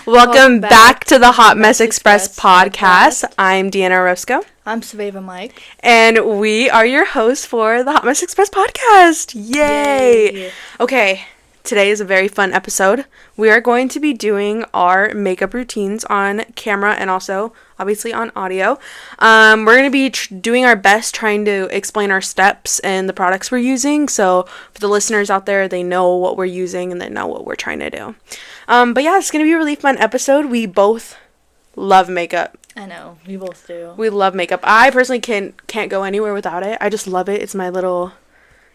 Welcome back to the Hot Mess Express podcast. I'm Deanna Roscoe. I'm Saveva Mike. And we are your hosts for the Hot Mess Express podcast. Yay! Okay, today is a very fun episode. We are going to be doing our makeup routines on camera and also, obviously, on audio. We're going to be doing our best trying to explain our steps and the products we're using. So, for the listeners out there, they know what we're using and they know what we're trying to do. But yeah, it's going to be a really fun episode. We both love makeup. I know, we both do. We love makeup. I personally can't go anywhere without it. I just love it. It's my little,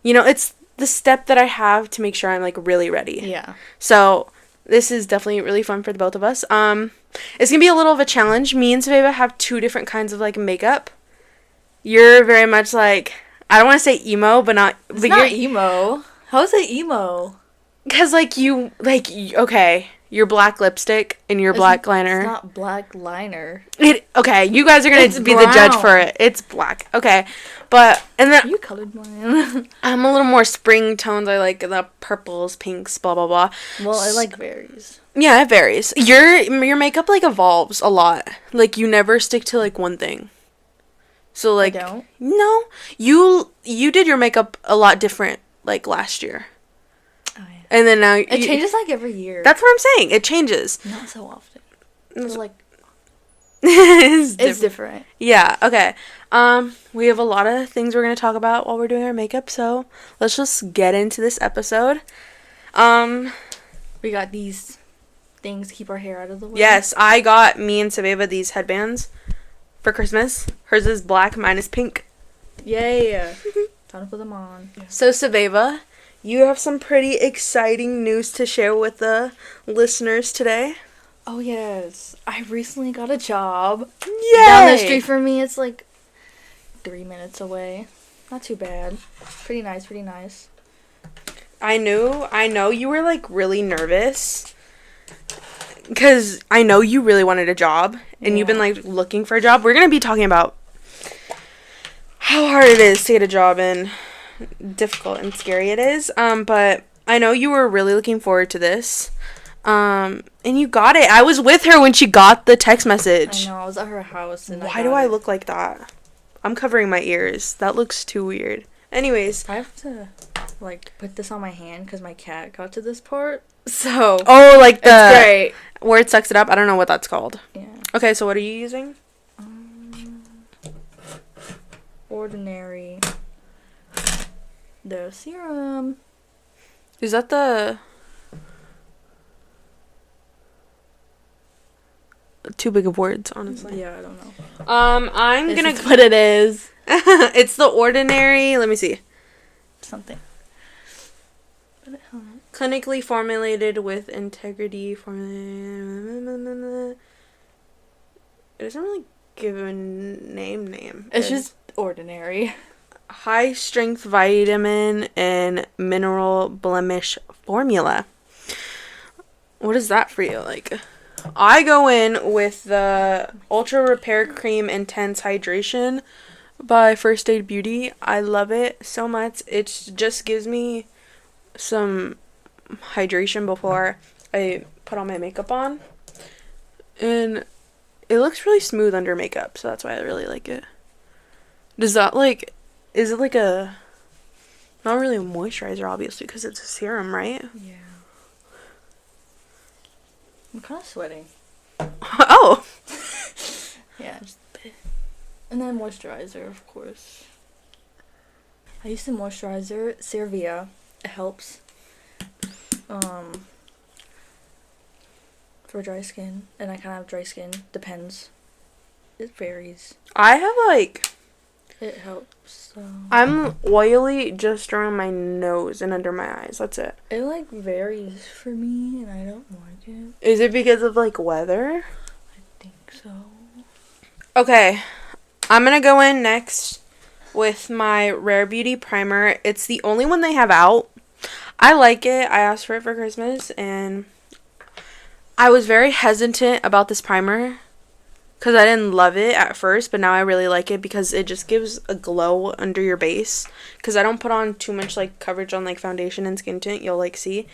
it's the step that I have to make sure I'm like really ready. Yeah. So this is definitely really fun for the both of us. It's gonna be a little of a challenge. Me and Saveva have two different kinds of like makeup. You're very much like, I don't want to say emo, but not. It's not emo. How is it emo? Because okay, your black lipstick and your black liner. It's not black liner. Okay, you guys are gonna be the judge for it. It's black. Okay, but and then you colored mine. I'm a little more spring tones. I like the purples, pinks, blah blah blah. Well, it like varies. Yeah, it varies. Your makeup like evolves a lot. Like you never stick to like one thing. So like I don't? No, you did your makeup a lot different like last year. Oh yeah. And then now it changes like every year. That's what I'm saying. It changes. Not so often. It's like it's different. Yeah. Okay. We have a lot of things we're gonna talk about while we're doing our makeup. So let's just get into this episode. We got these things to keep our hair out of the way. Yes, I got me and Saveva these headbands for Christmas. Hers is black, mine is pink. Yay! Time to put them on. Yeah. So Saveva, you have some pretty exciting news to share with the listeners today. Oh yes, I recently got a job. Yay! Down the street from me, it's like 3 minutes away. Not too bad. Pretty nice. I know you were like really nervous. Because I know you really wanted a job. And you've been like looking for a job. We're going to be talking about how hard it is to get a job and difficult and scary it is. But I know you were really looking forward to this. And you got it. I was with her when she got the text message. I know. I was at her house. And Why do I look like that? I'm covering my ears. That looks too weird. Anyways. I have to like put this on my hand because my cat got to this part. So. Oh, like the. It's great. Where it sucks it up? I don't know what that's called. Yeah. Okay, so what are you using? Ordinary. The serum. Is that the... Too big of words, honestly. Yeah, I don't know. I'm gonna... This is what it is. It's the Ordinary... Let me see. Something. Clinically formulated with integrity formulated... It doesn't really give a name. It's just ordinary. High strength vitamin and mineral blemish formula. What is that for you? Like, I go in with the Ultra Repair Cream Intense Hydration by First Aid Beauty. I love it so much. It just gives me some hydration before I put all my makeup on. And it looks really smooth under makeup, so that's why I really like it. Does that is it like a, not really a moisturizer obviously because it's a serum, right? Yeah. I'm kind of sweating. Oh. Yeah, just a bit. And then moisturizer, of course. I use the moisturizer, CeraVe. It helps. For dry skin, and I kind of have dry skin. Depends. It varies. I have It helps. So. I'm oily just around my nose and under my eyes. That's it. It varies for me, and I don't like it. Is it because of weather? I think so. Okay, I'm gonna go in next with my Rare Beauty primer. It's the only one they have out. I like it. I asked for it for Christmas, and I was very hesitant about this primer because I didn't love it at first, but now I really like it because it just gives a glow under your base. Because I don't put on too much coverage on foundation and skin tint, you'll see.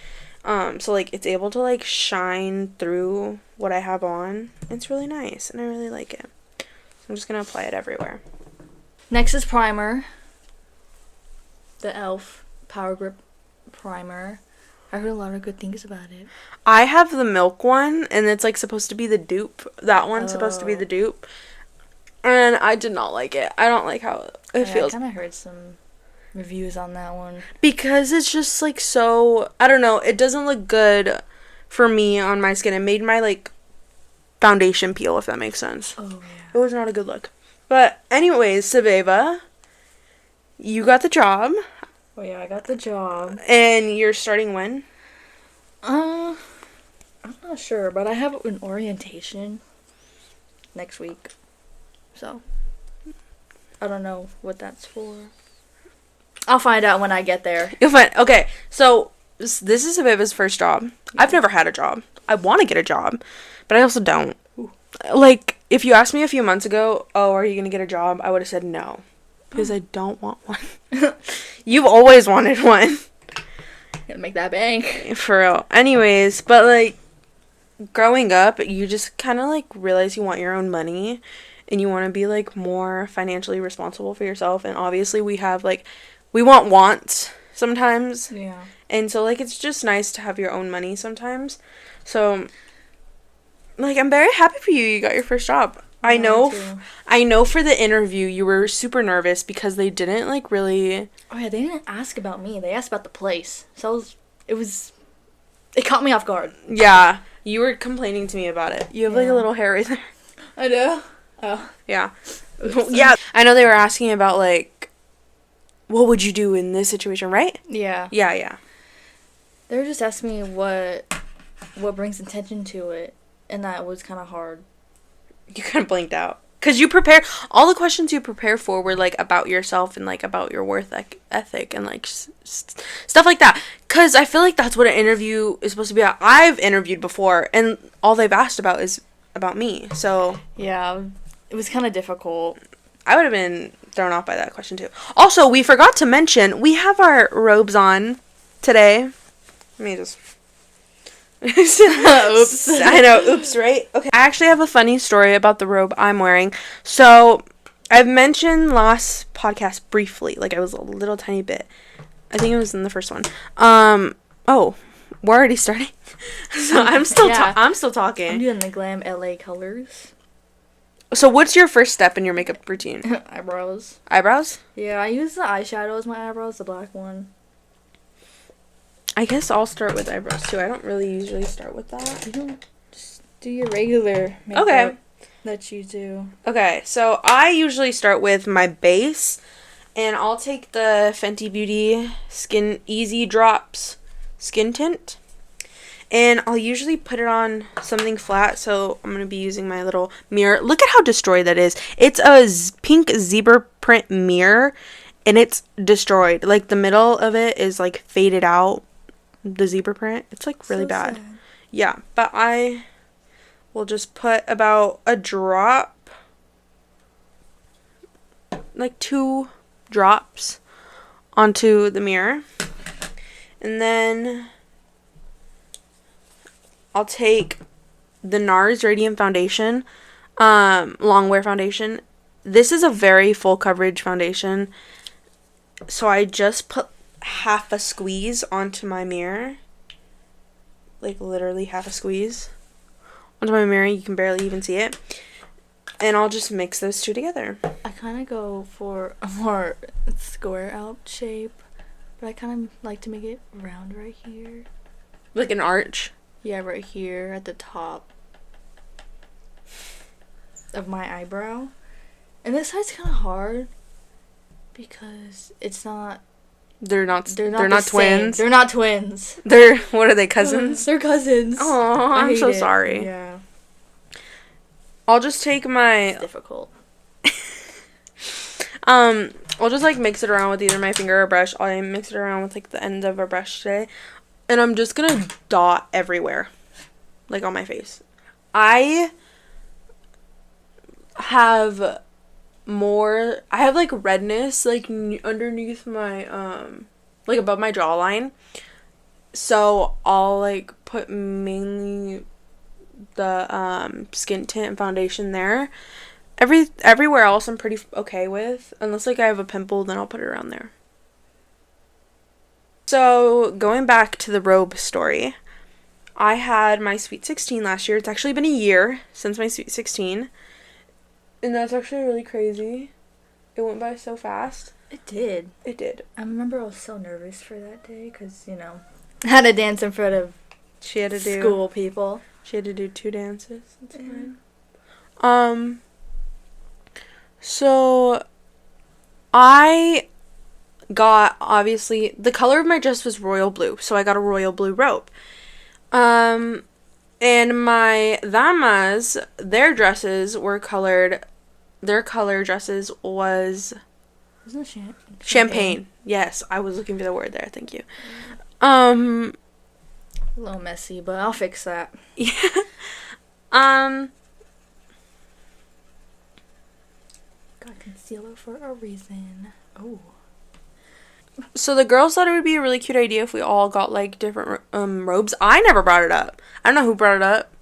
So, like, it's able to, like, shine through what I have on. It's really nice, and I really like it. So I'm just going to apply it everywhere. Next is primer. The e.l.f. Power Grip Primer. I heard a lot of good things about it. I have the milk one, and it's, like, supposed to be the dupe. That one's supposed to be the dupe. And I did not like it. I don't like how it feels. I kind of heard some reviews on that one. Because it's just, like, so... I don't know. It doesn't look good for me on my skin. It made my, like, foundation peel, if that makes sense. Oh, yeah. It was not a good look. But anyways, Sabeva, you got the job. Oh, yeah, I got the job. And you're starting when? I'm not sure, but I have an orientation next week. So, I don't know what that's for. I'll find out when I get there. You'll find. Okay, so this is Sabeva's first job. Yeah. I've never had a job. I want to get a job, but I also don't. Ooh. Like, if you asked me a few months ago, oh, are you going to get a job? I would have said no. Because I don't want one. You've always wanted one. Gotta make that bank. For real. Anyways, but, like, growing up, you just kind of, like, realize you want your own money. And you want to be, like, more financially responsible for yourself. And obviously we have, like, we want wants sometimes. Yeah. And so, like, it's just nice to have your own money sometimes. So, like, I'm very happy for you. You got your first job. I know for the interview you were super nervous because they didn't, like, really... Oh, yeah, they didn't ask about me. They asked about the place. So it caught me off guard. Yeah. You were complaining to me about it. You have, like, a little hair right there. I do? Oh. Yeah. Yeah. I know they were asking about, like, what would you do in this situation, right? Yeah. Yeah. They were just asking me what brings attention to it, and that was kind of hard. You kind of blanked out. Because you prepare, all the questions you prepare for were, like, about yourself and, like, about your worth ethic and, like, stuff like that. Because I feel like that's what an interview is supposed to be about. I've interviewed before, and all they've asked about is about me, so. Yeah, it was kind of difficult. I would have been thrown off by that question, too. Also, we forgot to mention, we have our robes on today. Let me just... Oops. I know, oops, right? Okay. I actually have a funny story about the robe I'm wearing. So, I've mentioned last podcast briefly, like, I was a little tiny bit. I think it was in the first one. Oh, we're already starting? So, I'm still talking. I'm doing the Glam LA colors. So, what's your first step in your makeup routine? Eyebrows. Eyebrows? Yeah, I use the eyeshadow as my eyebrows, the black one. I guess I'll start with eyebrows, too. I don't really usually start with that. You don't just do your regular makeup that you do. Okay, so I usually start with my base, and I'll take the Fenty Beauty Skin Easy Drops Skin Tint, and I'll usually put it on something flat, so I'm going to be using my little mirror. Look at how destroyed that is. It's a pink zebra print mirror, and it's destroyed. Like, the middle of it is, like, faded out. The zebra print. It's, like, really bad. Sad. Yeah, but I will just put about a drop, like 2 drops onto the mirror. And then I'll take the NARS Radiant Foundation, Longwear Foundation. This is a very full coverage foundation. So I just put half a squeeze onto my mirror, like literally half a squeeze onto my mirror. You can barely even see it, and I'll just mix those two together. I kind of go for a more square out shape, but I kind of like to make it round right here, like an arch. Yeah, right here at the top of my eyebrow. And this side's kind of hard because it's not. They're not twins. They're not twins. What are they, cousins? They're cousins. Oh, I'm so sorry. Yeah. I'll just take my... It's difficult. I'll just, like, mix it around with either my finger or brush. I'll mix it around with, like, the end of a brush today. And I'm just gonna dot everywhere. Like, on my face. I have like redness like underneath my like above my jawline, So I'll like put mainly the skin tint and foundation there. Everywhere else I'm pretty okay with, unless like I have a pimple, then I'll put it around there. So going back to the robe story, I had my Sweet 16 last year. It's actually been a year since my Sweet 16, and that's actually really crazy. It went by so fast. It did. It did. I remember I was so nervous for that day because, I had to dance in front of school people. She had to do 2 dances. That's Yeah. fine. So I got, obviously, the color of my dress was royal blue, so I got a royal blue robe. And my damas, their dresses were colored, their color dresses was... Wasn't it champagne. Yes, I was looking for the word there, thank you. A little messy, but I'll fix that. Yeah. Got concealer for a reason. Oh. So the girls thought it would be a really cute idea if we all got like different robes. I never brought it up. I don't know who brought it up,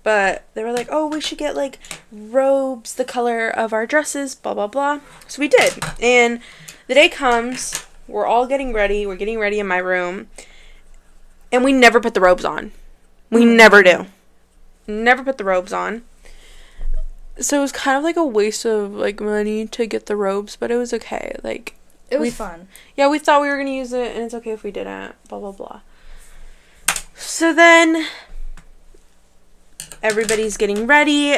but they were like, "Oh, we should get like robes the color of our dresses, blah blah blah." So we did. And the day comes, we're all getting ready. We're getting ready in my room. And we never put the robes on. We never do. Never put the robes on. So it was kind of like a waste of like money to get the robes, but it was okay. Like it was fun. Yeah, we thought we were going to use it, and it's okay if we didn't, blah, blah, blah. So then, everybody's getting ready.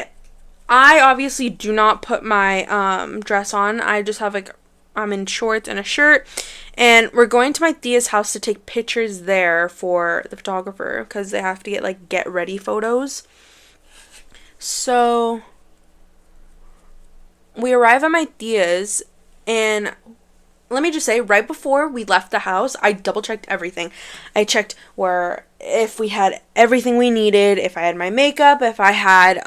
I obviously do not put my dress on. I just have, like, I'm in shorts and a shirt. And we're going to my tia's house to take pictures there for the photographer, because they have to get, like, get-ready photos. So, we arrive at my tia's, and... let me just say, right before we left the house, I double-checked everything. I checked if we had everything we needed, if I had my makeup, if I had,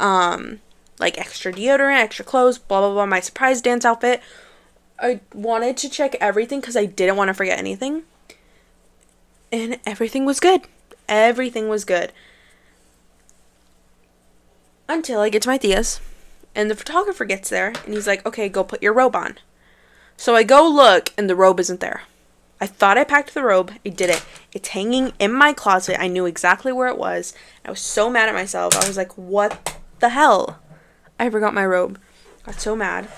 like, extra deodorant, extra clothes, blah, blah, blah, my surprise dance outfit. I wanted to check everything because I didn't want to forget anything. And everything was good. Everything was good. Until I get to my tia's, and the photographer gets there, and he's like, "Okay, go put your robe on." So I go look, and the robe isn't there. I thought I packed the robe. I didn't. It's hanging in my closet. I knew exactly where it was. I was so mad at myself. I was like, what the hell? I forgot my robe. I got so mad.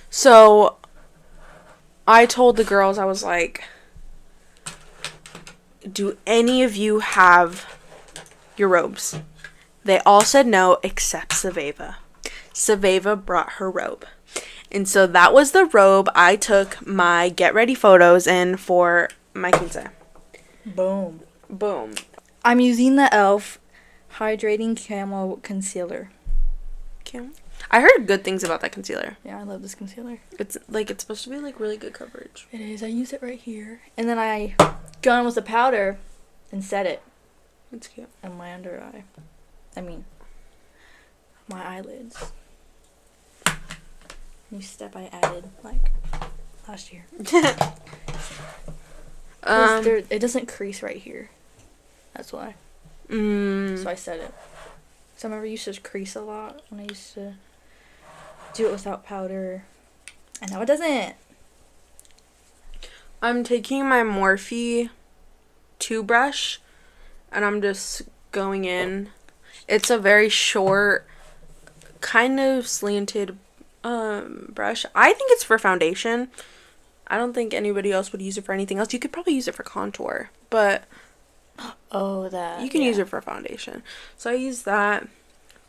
So I told the girls, I was like, do any of you have your robes? They all said no, except Saveva. Saveva brought her robe. And so that was the robe I took my get ready photos in for my quince. Boom. Boom. I'm using the e.l.f. Hydrating Camo Concealer. I heard good things about that concealer. Yeah, I love this concealer. It's supposed to be like really good coverage. It is. I use it right here. And then I go on with the powder and set it. That's cute. And my under eye. I mean, my eyelids. New step I added, like, last year. It doesn't crease right here. That's why. So I set it. So I remember I used to crease a lot when I used to do it without powder. And now it doesn't. I'm taking my Morphe 2 brush, and I'm just going in. It's a very short, kind of slanted brush. I think it's for foundation. I don't think anybody else would use it for anything else. You could probably use it for contour, but you can use it for foundation. So I use that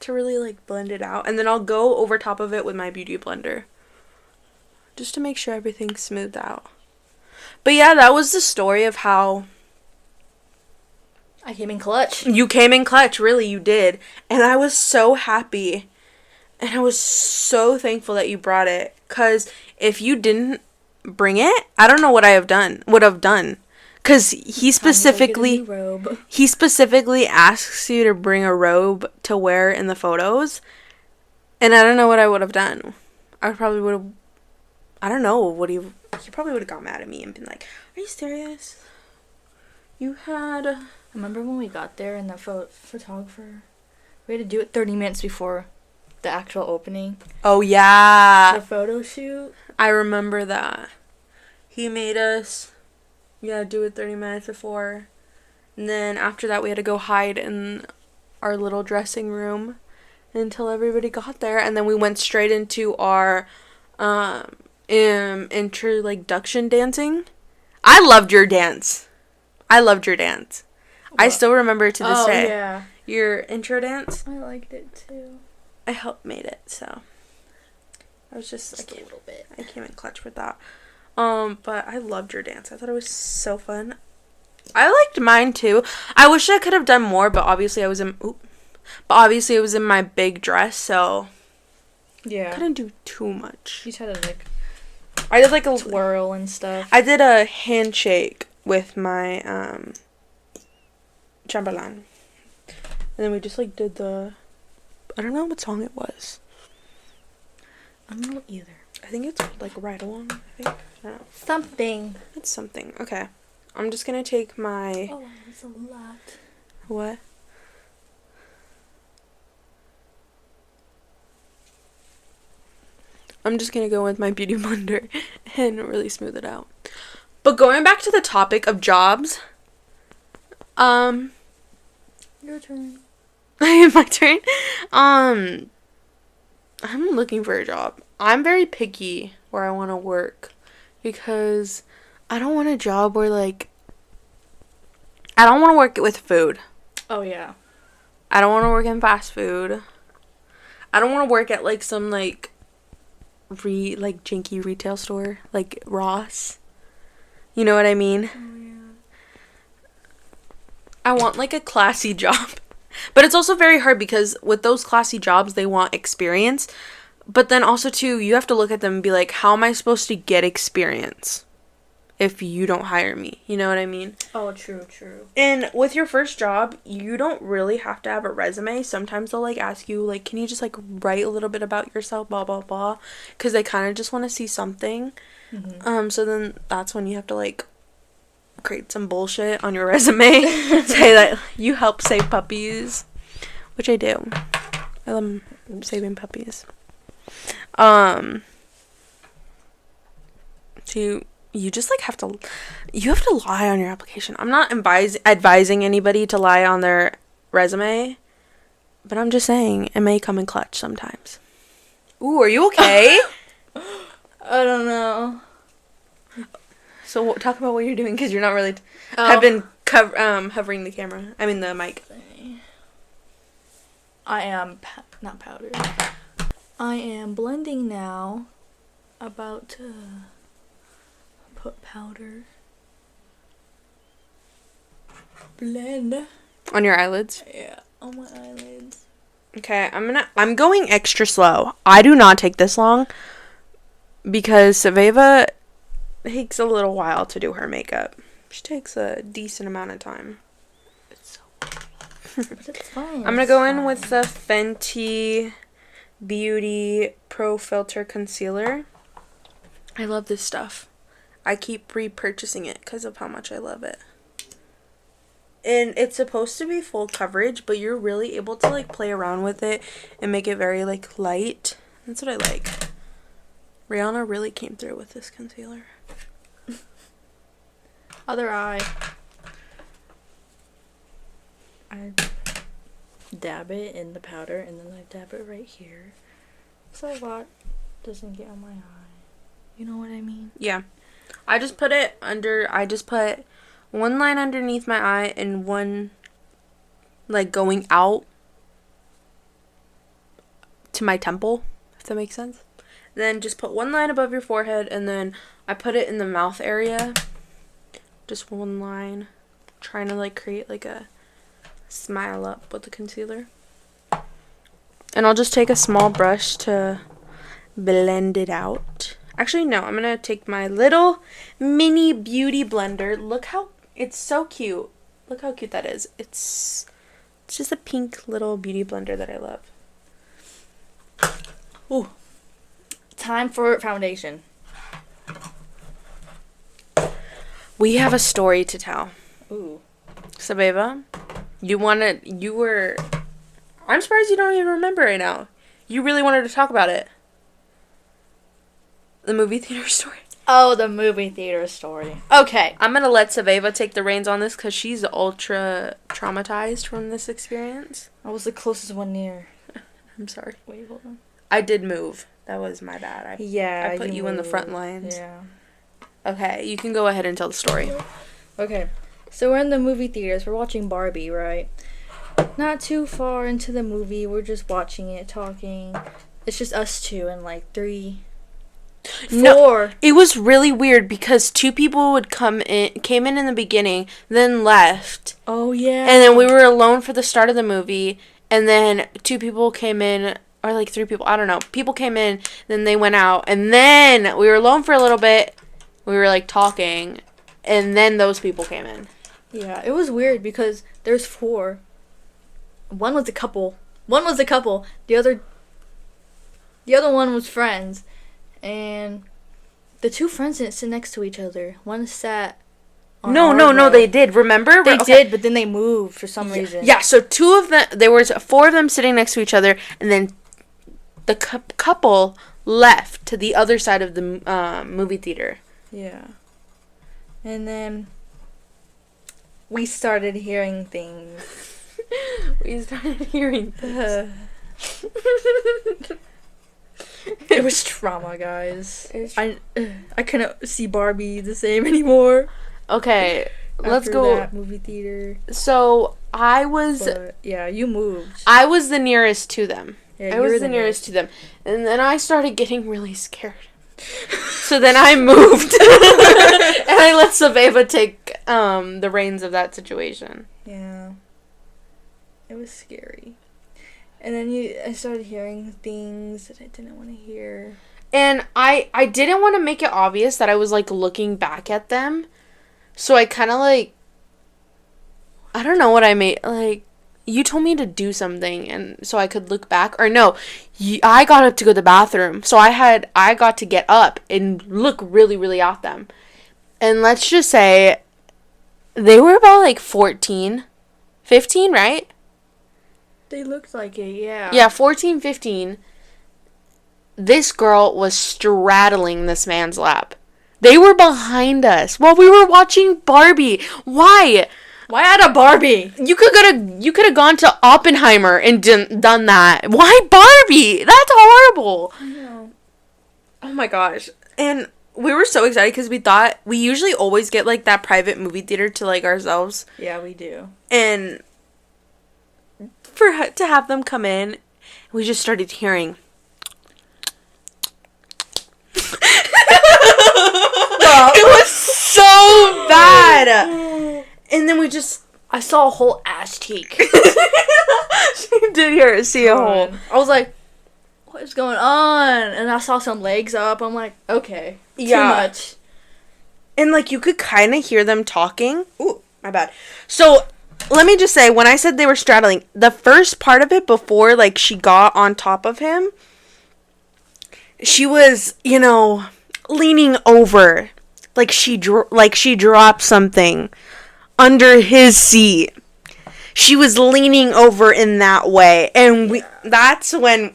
to really like blend it out, and then I'll go over top of it with my beauty blender just to make sure everything's smoothed out. But yeah, that was the story of how I came in clutch. You came in clutch, really, you did. And I was so happy. And I was so thankful that you brought it. Because if you didn't bring it, I don't know what would have done. Because he specifically asks you to bring a robe to wear in the photos. And I don't know what I would have done. I probably would have, I don't know, he probably would have got mad at me and been like, are you serious? You had... I remember when we got there and the photographer, we had to do it 30 minutes before the actual opening. Oh, yeah. The photo shoot. I remember that. He made us, do it 30 minutes before. And then after that, we had to go hide in our little dressing room until everybody got there. And then we went straight into our introduction dancing. I loved your dance. What? I still remember to this day. Oh, yeah. Your intro dance. I liked it, too. I helped made it, so. I was just a little bit. I came in clutch with that. But I loved your dance. I thought it was so fun. I liked mine, too. I wish I could have done more, but obviously I was in my big dress, so. Yeah. I couldn't do too much. You just had to, I did, a twirl and stuff. I did a handshake with my, chambelán. And then we just, did the... I don't know what song it was. I don't know either. I think it's, Ride Along, I think. I don't know. Something. It's something. Okay. I'm just gonna take my... Oh, that's a lot. What? I'm just gonna go with my beauty blender and really smooth it out. But going back to the topic of jobs, Your turn. my turn. I'm looking for a job. I'm very picky where I want to work because I don't want a job where I don't want to work with food. Oh, yeah. I don't want to work in fast food. I don't want to work at some janky retail store like Ross. You know what I mean? Oh, yeah. I want a classy job. But it's also very hard because with those classy jobs, they want experience. But then also, too, you have to look at them and be like, how am I supposed to get experience if you don't hire me? You know what I mean? Oh, true. And with your first job, you don't really have to have a resume. Sometimes they'll, ask you, can you just, write a little bit about yourself, blah, blah, blah. Because they kind of just want to see something. Mm-hmm. So then that's when you have to, create some bullshit on your resume. Say that you help save puppies. Which I do. I love saving puppies. So you just have to lie on your application. I'm not advising anybody to lie on their resume, but I'm just saying it may come in clutch sometimes. Ooh, are you okay? I don't know. So talk about what you're doing because you're not really. I've been hovering the camera. I mean the mic. I am not powdered. I am blending now. About to put powder. Blend. On your eyelids? Yeah, on my eyelids. Okay, I'm going extra slow. I do not take this long because Saveva takes a little while to do her makeup. She takes a decent amount of time. It's so but it's fine. I'm gonna go in with the Fenty Beauty Pro Filter Concealer. I love this stuff. I keep repurchasing it because of how much I love it. And it's supposed to be full coverage, but you're really able to play around with it and make it very light. That's what I like. Rihanna really came through with this concealer. Other eye. I dab it in the powder and then I dab it right here. So a lot doesn't get on my eye. You know what I mean? Yeah. I just put one line underneath my eye and one going out to my temple, if that makes sense. Then just put one line above your forehead and then I put it in the mouth area. Just one line. Trying to create a smile up with the concealer. And I'll just take a small brush to blend it out. Actually, no, I'm going to take my little mini beauty blender. Look how, it's so cute. Look how cute that is. It's just a pink little beauty blender that I love. Ooh. Time for foundation. We have a story to tell. Ooh. Sabeva, I'm surprised you don't even remember right now. You really wanted to talk about it. The movie theater story. Oh, the movie theater story. Okay. I'm going to let Sabeva take the reins on this because she's ultra traumatized from this experience. I was the closest one near. I'm sorry. Wait, hold on. I did move. That was my bad. I put you in the front lines. Yeah. Okay, you can go ahead and tell the story. Okay. So we're in the movie theaters. We're watching Barbie, right? Not too far into the movie. We're just watching it, talking. It's just us two and like 3, 4. No, it was really weird because 2 people came in the beginning, then left. Oh, yeah. And then we were alone for the start of the movie, and then 2 people came in, or like 3 people, I don't know. People came in, then they went out, and then we were alone for a little bit. We were like talking, and then those people came in. Yeah, it was weird because there's 4. One was a couple. The other one was friends. And the 2 friends didn't sit next to each other. One sat on No, they did. Remember? They did, but then they moved for some reason. Yeah, so 2 of them, there was 4 of them sitting next to each other, and then the couple left to the other side of the movie theater. Yeah. And then we started hearing things. It was trauma, guys. I couldn't see Barbie the same anymore. Okay, let's go. That movie theater. So I was. But, yeah, you moved. I was the nearest to them. Yeah, I was the nearest to them, and then I started getting really scared. So then I moved, and I let Sabeva take the reins of that situation. Yeah, it was scary. And then I started hearing things that I didn't want to hear. And I didn't want to make it obvious that I was, like, looking back at them. So I kind of, like, I don't know what I made. Like, you told me to do something and so I could look back. Or no, I got up to go to the bathroom. So I got to get up and look really, really at them. And let's just say they were about, like, 14, 15, right? They looked like it, yeah. Yeah, 14, 15. This girl was straddling this man's lap. They were behind us while we were watching Barbie. Why? Why at a Barbie? You could have gone to Oppenheimer and done that. Why Barbie? That's horrible. I know. Oh my gosh. And we were so excited because we thought we usually always get like that private movie theater to like ourselves. Yeah, we do. And to have them come in, we just started hearing. It was so bad. And then I saw a whole ass cheek. She did see a hole. I was like, what is going on? And I saw some legs up. I'm like, okay. Too much. And like you could kind of hear them talking. Ooh, my bad. So let me just say, when I said they were straddling, the first part of it before like she got on top of him, she was, leaning over. Like she dropped something under his seat. She was leaning over in that way. And that's when,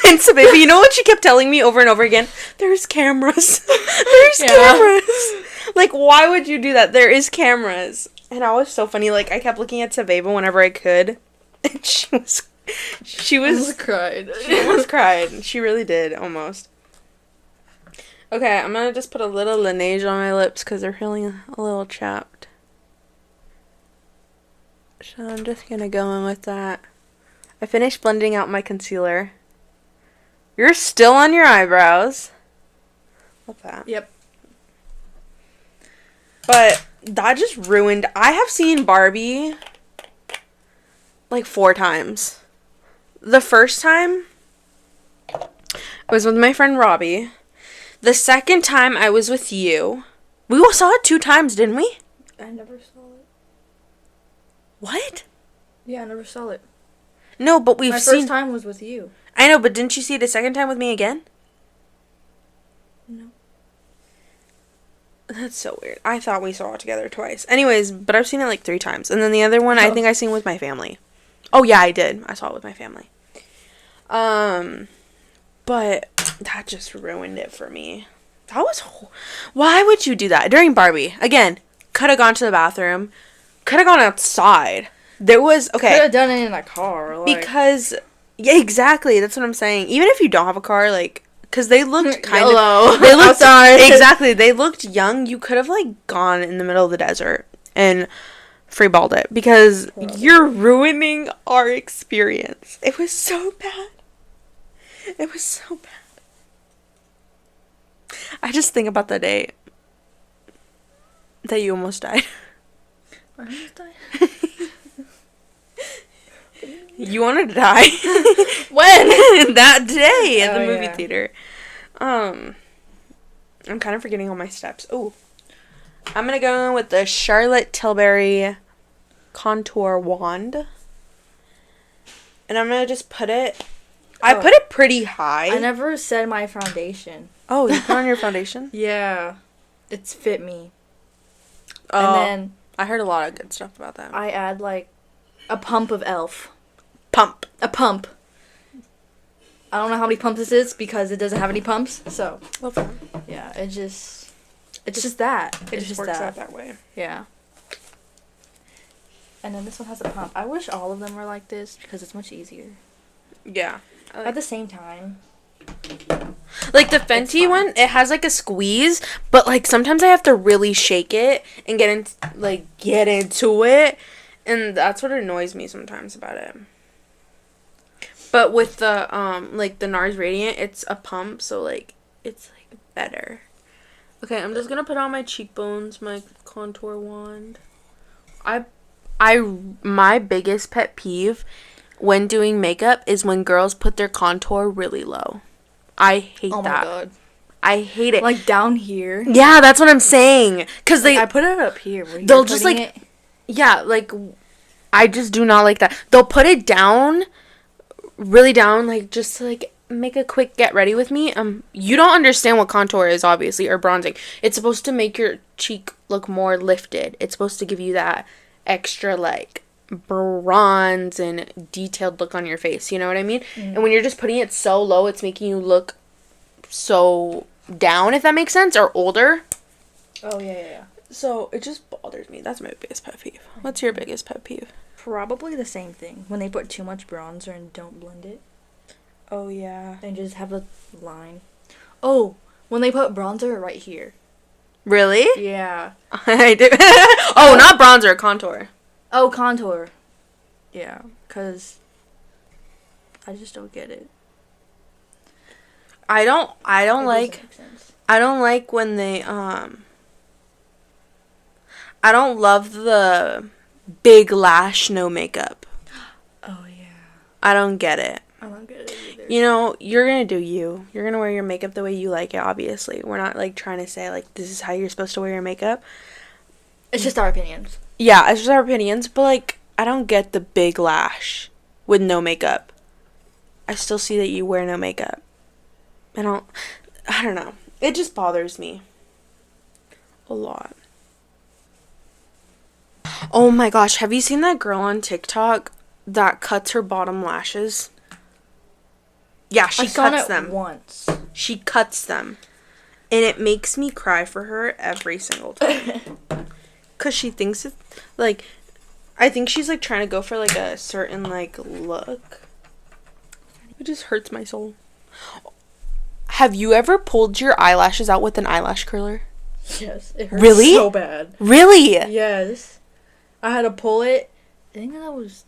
and so baby, you know what she kept telling me over and over again? There's cameras. There's cameras. Like, why would you do that? There is cameras. And I was so funny. Like, I kept looking at Sabeva whenever I could. And she almost cried. She almost cried. She really did, almost. Okay, I'm going to just put a little Laneige on my lips because they're feeling a little chapped. So I'm just going to go in with that. I finished blending out my concealer. You're still on your eyebrows. Love that. Yep. But that just ruined. I have seen Barbie like 4 times. The first time I was with my friend Robbie. The second time I was with you. We saw it 2 times, didn't we? I never saw it. What? Yeah, I never saw it. No, but we've seen... My first time was with you. I know, but didn't you see it a second time with me again? No. That's so weird. I thought we saw it together twice. Anyways, but I've seen it like 3 times. And then the other one, I think I seen with my family. Oh, yeah, I did. I saw it with my family. But that just ruined it for me. That was... Why would you do that? During Barbie. Again, could have gone to the bathroom. Could have gone outside. There was... Okay. Could have done it in a car. Like. Because... Yeah, exactly. That's what I'm saying. Even if you don't have a car, like... Because they looked kind YOLO. of... They looked... Outside. Exactly. They looked young. You could have, like, gone in the middle of the desert and freeballed it. Because you're ruining our experience. It was so bad. It was so bad. I just think about the day that you almost died. I almost died? You wanted to die. When? That day at the movie yeah. theater. I'm kind of forgetting all my steps. Oh. I'm going to go with the Charlotte Tilbury Contour Wand. And I'm going to just put it... I put it pretty high. I never said my foundation. Oh, you put on your foundation? Yeah. It's Fit Me. Oh, And then... I heard a lot of good stuff about that. I add, like, a pump of e.l.f. Pump. A pump. I don't know how many pumps this is because it doesn't have any pumps. So, yeah, it's just that. It just works out that way. Yeah. And then this one has a pump. I wish all of them were like this because it's much easier. Yeah. At the same time. Like the Fenty one, it has like a squeeze, but like sometimes I have to really shake it and get into it, and that's what annoys me sometimes about it. But with the like the NARS Radiant, it's a pump, so like it's like better. Okay, I'm just gonna put on my cheekbones, my contour wand. My biggest pet peeve when doing makeup is when girls put their contour really low. I hate that. Oh my god. I hate it. Like down here. Yeah, that's what I'm saying. Cause I put it up here. Where they'll just like it. Yeah, like I just do not like that. They'll put it down, really down, like just to like make a quick get ready with me. You don't understand what contour is, obviously, or bronzing. It's supposed to make your cheek look more lifted. It's supposed to give you that extra like bronze and detailed look on your face, you know what I mean? And when you're just putting it so low, it's making you look so down, if that makes sense, or older. Oh yeah. So it just bothers me. That's my biggest pet peeve. What's your biggest pet peeve? Probably the same thing, when they put too much bronzer and don't blend it. Oh yeah. And just have a line. Oh, when they put bronzer right here. Really? Yeah. I do. Oh, not bronzer, contour. Oh, contour. Yeah, because I just don't get it. I don't like when they, I don't love the big lash, no makeup. Oh, yeah. I don't get it. I don't get it either. You know, you're gonna do you. You're gonna wear your makeup the way you like it, obviously. We're not, like, trying to say, like, this is how you're supposed to wear your makeup. It's just our opinions. Yeah, it's just our opinions, but, like, I don't get the big lash with no makeup. I still see that you wear no makeup. I don't know. It just bothers me a lot. Oh my gosh, have you seen that girl on TikTok that cuts her bottom lashes? Yeah, she cuts them once. She cuts them. And it makes me cry for her every single time. Cuz she thinks it, like, I think she's like trying to go for like a certain like look. It just hurts my soul. Have you ever pulled your eyelashes out with an eyelash curler? Yes, it hurts really? So bad. Really? Yes. I had to pull it. I think that was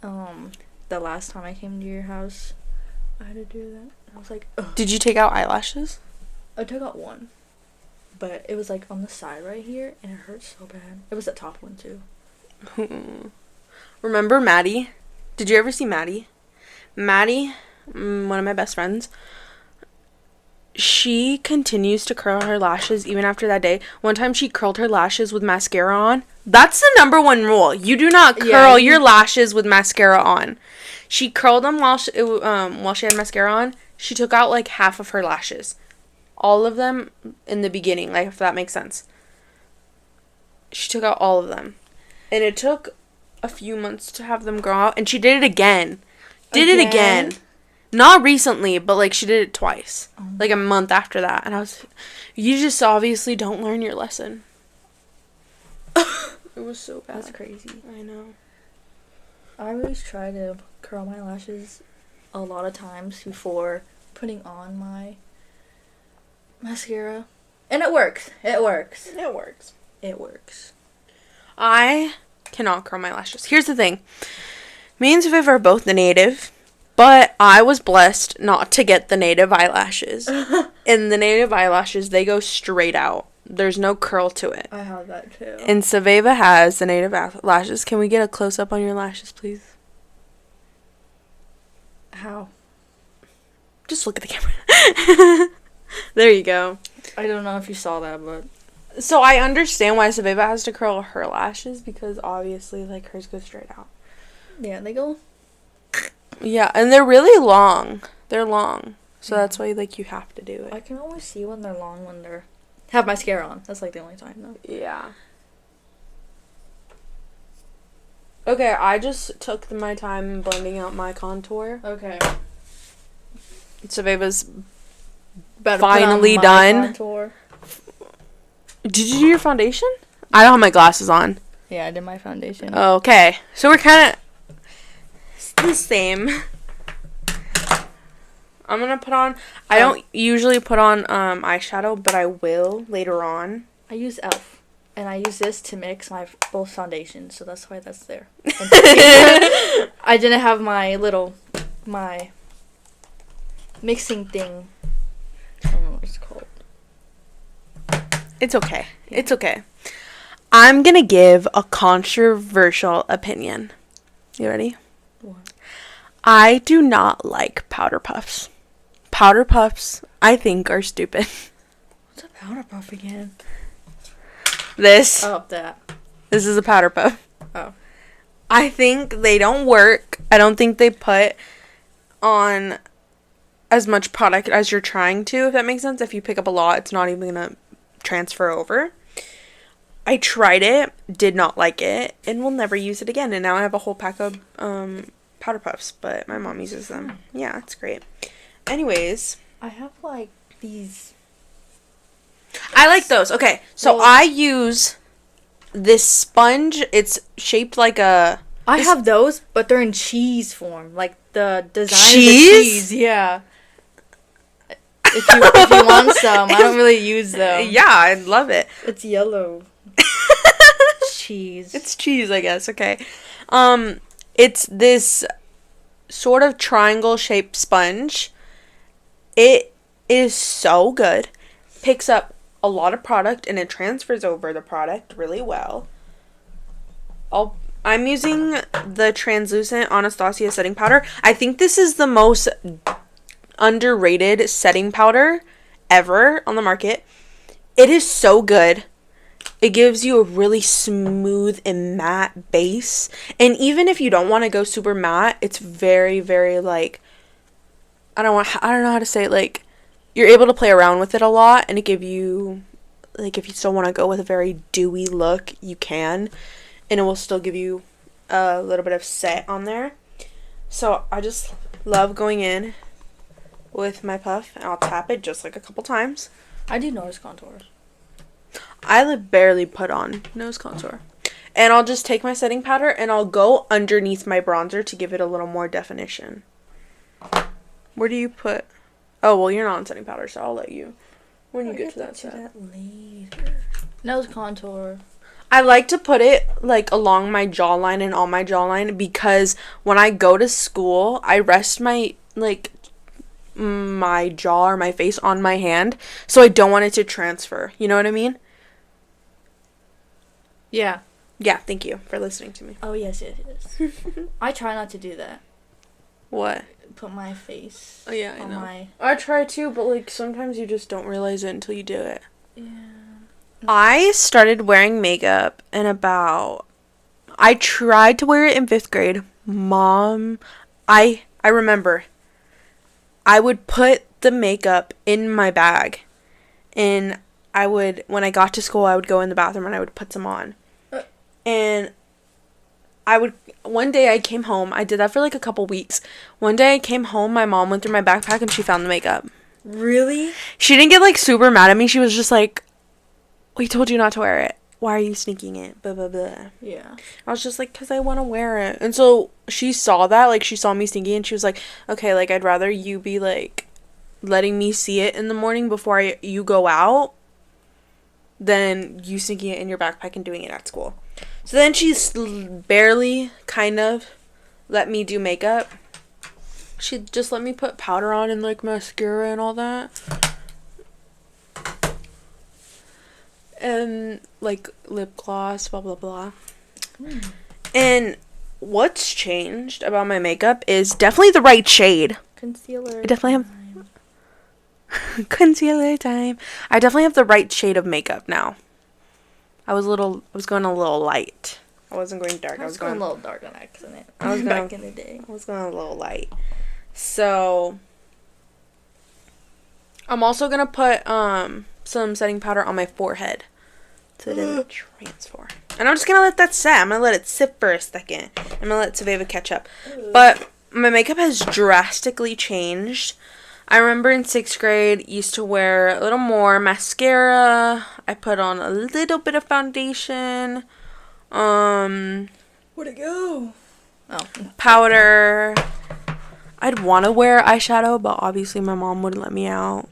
the last time I came to your house. I had to do that. I was like, ugh. Did you take out eyelashes? I took out one. But it was like on the side right here and it hurt so bad. It was the top one too. Remember Maddie? Did you ever see Maddie? Maddie, one of my best friends, she continues to curl her lashes even after that day. One time she curled her lashes with mascara on. That's the number one rule. You do not curl your lashes with mascara on. She curled them while she had mascara on. She took out like half of her lashes. All of them in the beginning, like, if that makes sense. she took out all of them. And it took a few months to have them grow out. And she did it again. It again. Not recently, but, like, she did it twice. Oh. Like, a month after that. And I was... You just obviously don't learn your lesson. It was so bad. That's crazy. I know. I always try to curl my lashes a lot of times before putting on my mascara. And it works. It works. It works. It works. I cannot curl my lashes. Here's the thing. Me and Viv are both the native, but I was blessed not to get the native eyelashes. And the native eyelashes, they go straight out. There's no curl to it. I have that too. And Saveva has the native lashes. Can we get a close-up on your lashes, please? How? Just look at the camera. There you go. I don't know if you saw that, but... So I understand why Saveva has to curl her lashes, because obviously, like, hers go straight out. Yeah, they go... Yeah, and they're really long. They're long. So that's why, like, you have to do it. I can always see when they're long when they're... have mascara on. That's, like, the only time, though. Yeah. Okay, I just took my time blending out my contour. Okay. Saveva's finally done. Contour. Did you do your foundation? I don't have my glasses on. Yeah, I did my foundation. Okay. So we're kind of the same. I'm going to put on... I don't usually put on eyeshadow, but I will later on. I use e.l.f. And I use this to mix my both foundations, so that's why that's there. I didn't have my mixing thing. I don't know what it's called. It's okay. It's okay. I'm going to give a controversial opinion. You ready? What? I do not like powder puffs. Powder puffs, I think, are stupid. What's a powder puff again? This. Oh, that. This is a powder puff. Oh. I think they don't work. I don't think they put on as much product as you're trying to, if that makes sense. If you pick up a lot, it's not even going to transfer over. I tried it, did not like it, and will never use it again. And now I have a whole pack of powder puffs, but my mom uses them. Yeah, it's great. Anyways. I have, like, these... I like those. Okay, so I use this sponge. It's shaped like a... I have those, but they're in cheese form. Like, the design cheese? is cheese. Yeah. If you want some, I don't really use them. Yeah, I love it. It's yellow. Cheese. It's cheese, I guess. Okay. It's this sort of triangle-shaped sponge. It is so good. Picks up a lot of product, and it transfers over the product really well. I'm using the translucent Anastasia setting powder. I think this is the most underrated setting powder ever on the market. It is so good. It gives you a really smooth and matte base. And even if you don't want to go super matte, it's very, very, like, I don't know how to say it, like, you're able to play around with it a lot, and it give you, like, if you still want to go with a very dewy look, you can, and it will still give you a little bit of set on there. So I just love going in with my puff, and I'll tap it just like a couple times. I do nose contour. I barely put on nose contour. And I'll just take my setting powder and I'll go underneath my bronzer to give it a little more definition. Where do you put... Oh, well, you're not on setting powder, so I'll let you when you get to that set. Later. Nose contour. I like to put it, like, along my jawline and on my jawline because when I go to school, I rest my, like, my jaw or my face on my hand, so I don't want it to transfer. You know what I mean? Yeah. Yeah, thank you for listening to me. Oh, yes. I try not to do that. What? Put my face. Oh, yeah, I on know. I try to, but, like, sometimes you just don't realize it until you do it. Yeah. I started wearing makeup in I tried to wear it in 5th grade. Mom, I remember. I would put the makeup in my bag, and when I got to school, I would go in the bathroom and I would put some on. And one day I came home. I did that for like a couple weeks. One day I came home, my mom went through my backpack and she found the makeup. Really? She didn't get like super mad at me. She was just like, we told you not to wear it. Why are you sneaking it? Blah, blah, blah. Yeah. I was just like, because I want to wear it. And so she saw that. Like, she saw me sneaking and she was like, okay, like, I'd rather you be like letting me see it in the morning before you go out than you sneaking it in your backpack and doing it at school. So then she's barely kind of let me do makeup. She just let me put powder on and like mascara and all that. And like lip gloss, blah blah blah. And what's changed about my makeup is definitely the right shade. Concealer. I definitely have concealer time. I definitely have the right shade of makeup now. I was going a little light. I wasn't going dark. I was going a little dark on accident. I was back in the day. I was going a little light. So I'm also gonna put some setting powder on my forehead so it doesn't transfer. And I'm just gonna let that sit. I'm gonna let it sit for a second. I'm gonna let Saveva catch up. But my makeup has drastically changed. I remember in 6th grade, used to wear a little more mascara. I put on a little bit of foundation. Where'd it go? Oh. Powder. I'd want to wear eyeshadow, but obviously my mom wouldn't let me out.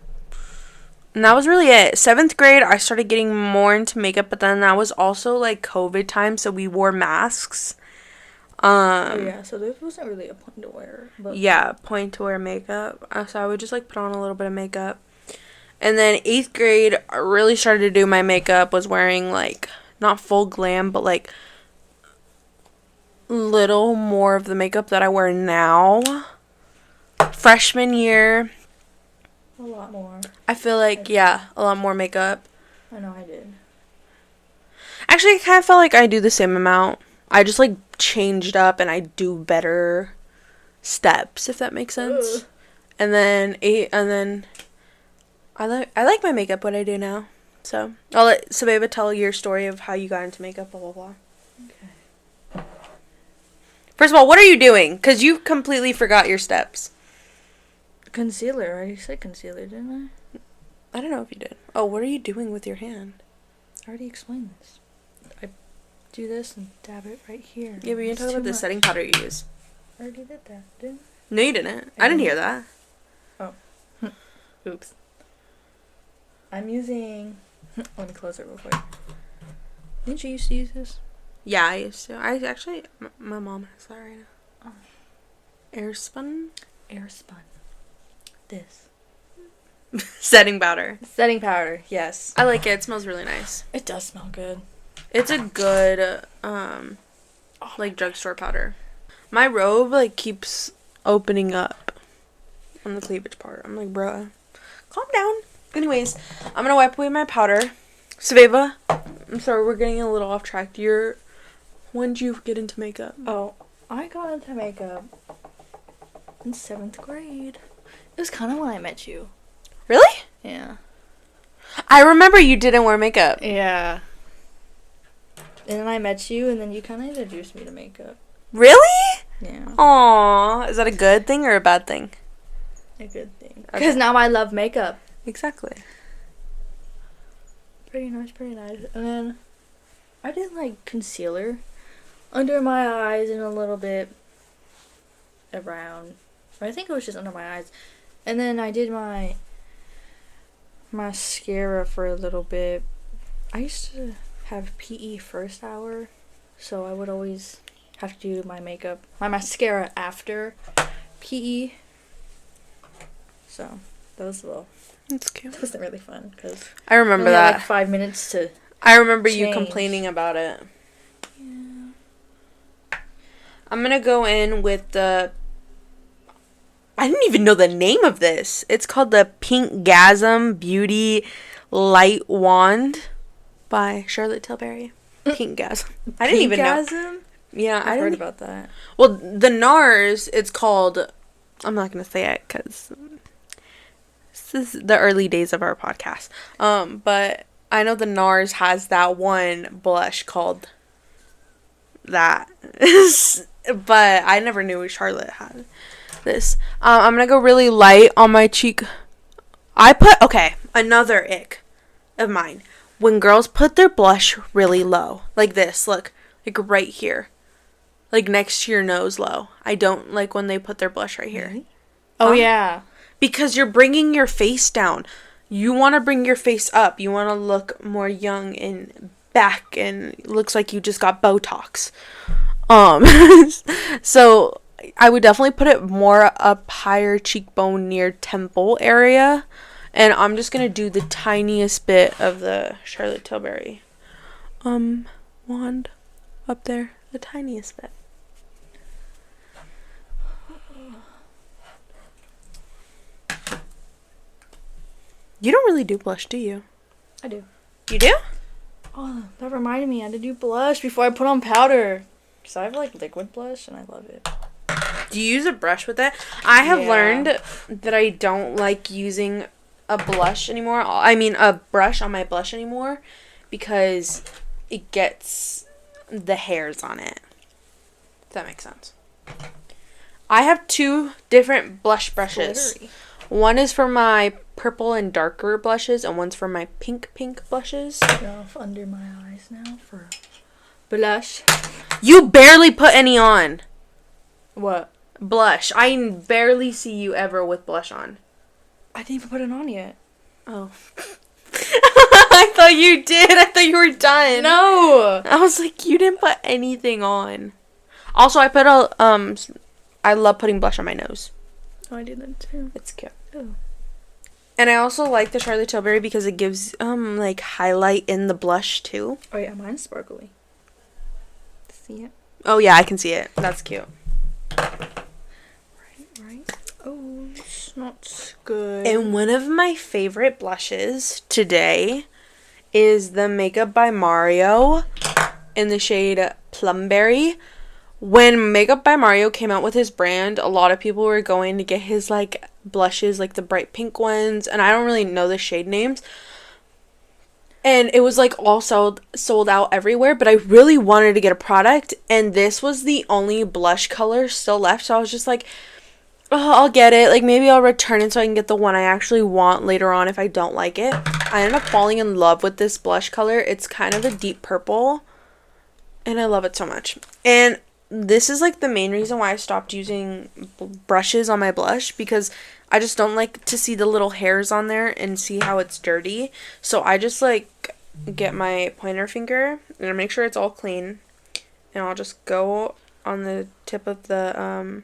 And that was really it. 7th grade, I started getting more into makeup, but then that was also like COVID time, so we wore masks. Yeah, so there wasn't really a point to wear. But yeah, point to wear makeup. So I would just like put on a little bit of makeup. And then 8th grade, I really started to do my makeup, was wearing like, not full glam, but like little more of the makeup that I wear now. Freshman year, a lot more. I feel like, yeah, a lot more makeup. I know I did. Actually, I kind of felt like I do the same amount. I just like changed up and I do better steps, if that makes sense. And then I like my makeup, what I do now. So I'll let Sabeba tell your story of how you got into makeup, blah blah blah. Okay. First of all, what are you doing? Because you completely forgot your steps. Concealer. I already said concealer, didn't I? I don't know if you did. Oh, what are you doing with your hand? I already explained this. I do this and dab it right here. Yeah, but you didn't talk about the setting powder you use. I already did that, didn't No, you didn't. I didn't hear that. Oh. Oops. I'm using... Let me close it real quick. Didn't you used to use this? Yeah, I used to. I actually... My mom has that right now. Oh. Airspun? Airspun. This. Setting powder. Setting powder, yes. I like it. It smells really nice. It does smell good. It's a good, like, drugstore powder. My robe, like, keeps opening up on the cleavage part. I'm like, bruh, calm down. Anyways, I'm gonna wipe away my powder. Saveva, I'm sorry, we're getting a little off track. When did you get into makeup? Oh, I got into makeup in 7th grade. It was kind of when I met you. Really? Yeah. I remember you didn't wear makeup. Yeah. And then I met you, and then you kind of introduced me to makeup. Really? Yeah. Aww. Is that a good thing or a bad thing? A good thing. Because now I love makeup. Exactly. Pretty nice, pretty nice. And then I did, like, concealer under my eyes and a little bit around. I think it was just under my eyes. And then I did my mascara for a little bit. I used to have PE first hour, so I would always have to do my mascara after PE. So that was That's cute. It wasn't really fun because I remember had, that. like 5 minutes to. I remember you change. complaining about it. Yeah. I'm gonna go in with the... I didn't even know the name of this. It's called the Pinkgasm Beauty Light Wand by Charlotte Tilbury. Pinkgasm. I didn't even know. Pinkgasm? Yeah, I heard about that. Well, the NARS, it's called... I'm not gonna say it because this is the early days of our podcast. But I know the NARS has that one blush called that. But I never knew Charlotte had this. I'm going to go really light on my cheek. Another ick of mine. When girls put their blush really low. Like this, look. Like right here. Like next to your nose low. I don't like when they put their blush right here. Really? Oh, yeah. Because you're bringing your face down. You want to bring your face up. You want to look more young and back and looks like you just got Botox. So I would definitely put it more up higher cheekbone near temple area. And I'm just going to do the tiniest bit of the Charlotte Tilbury wand up there. The tiniest bit. You don't really do blush, do you? I do. You do? Oh, that reminded me. I had to do blush before I put on powder. Because I have, like, liquid blush, and I love it. Do you use a brush with it? I have learned that I don't like using a blush anymore. I mean, a brush on my blush anymore. Because it gets the hairs on it. Does that make sense? I have 2 different blush brushes. Glittery. One is for my purple and darker blushes, and one's for my pink blushes. Go under my eyes now for blush. You barely put any on. What? Blush. I barely see you ever with blush on. I didn't even put it on yet. Oh. I thought you did. I thought you were done. No! I was like, you didn't put anything on. Also, I put I love putting blush on my nose. Oh, I do that too. It's cute. Oh. And I also like the Charlotte Tilbury because it gives like highlight in the blush too. Oh yeah, mine's sparkly. See it? Oh yeah, I can see it. That's cute. Right. Oh, it's not good. And one of my favorite blushes today is the Makeup by Mario in the shade Plumberry. When Makeup by Mario came out with his brand, a lot of people were going to get his like blushes, like the bright pink ones, and I don't really know the shade names. And it was like all sold out everywhere, but I really wanted to get a product, and this was the only blush color still left, so I was just like, oh, I'll get it. Like, maybe I'll return it so I can get the one I actually want later on if I don't like it. I ended up falling in love with this blush color. It's kind of a deep purple, and I love it so much. And this is like the main reason why I stopped using brushes on my blush, because I just don't like to see the little hairs on there and see how it's dirty. So I just like get my pointer finger and I make sure it's all clean, and I'll just go on the tip of the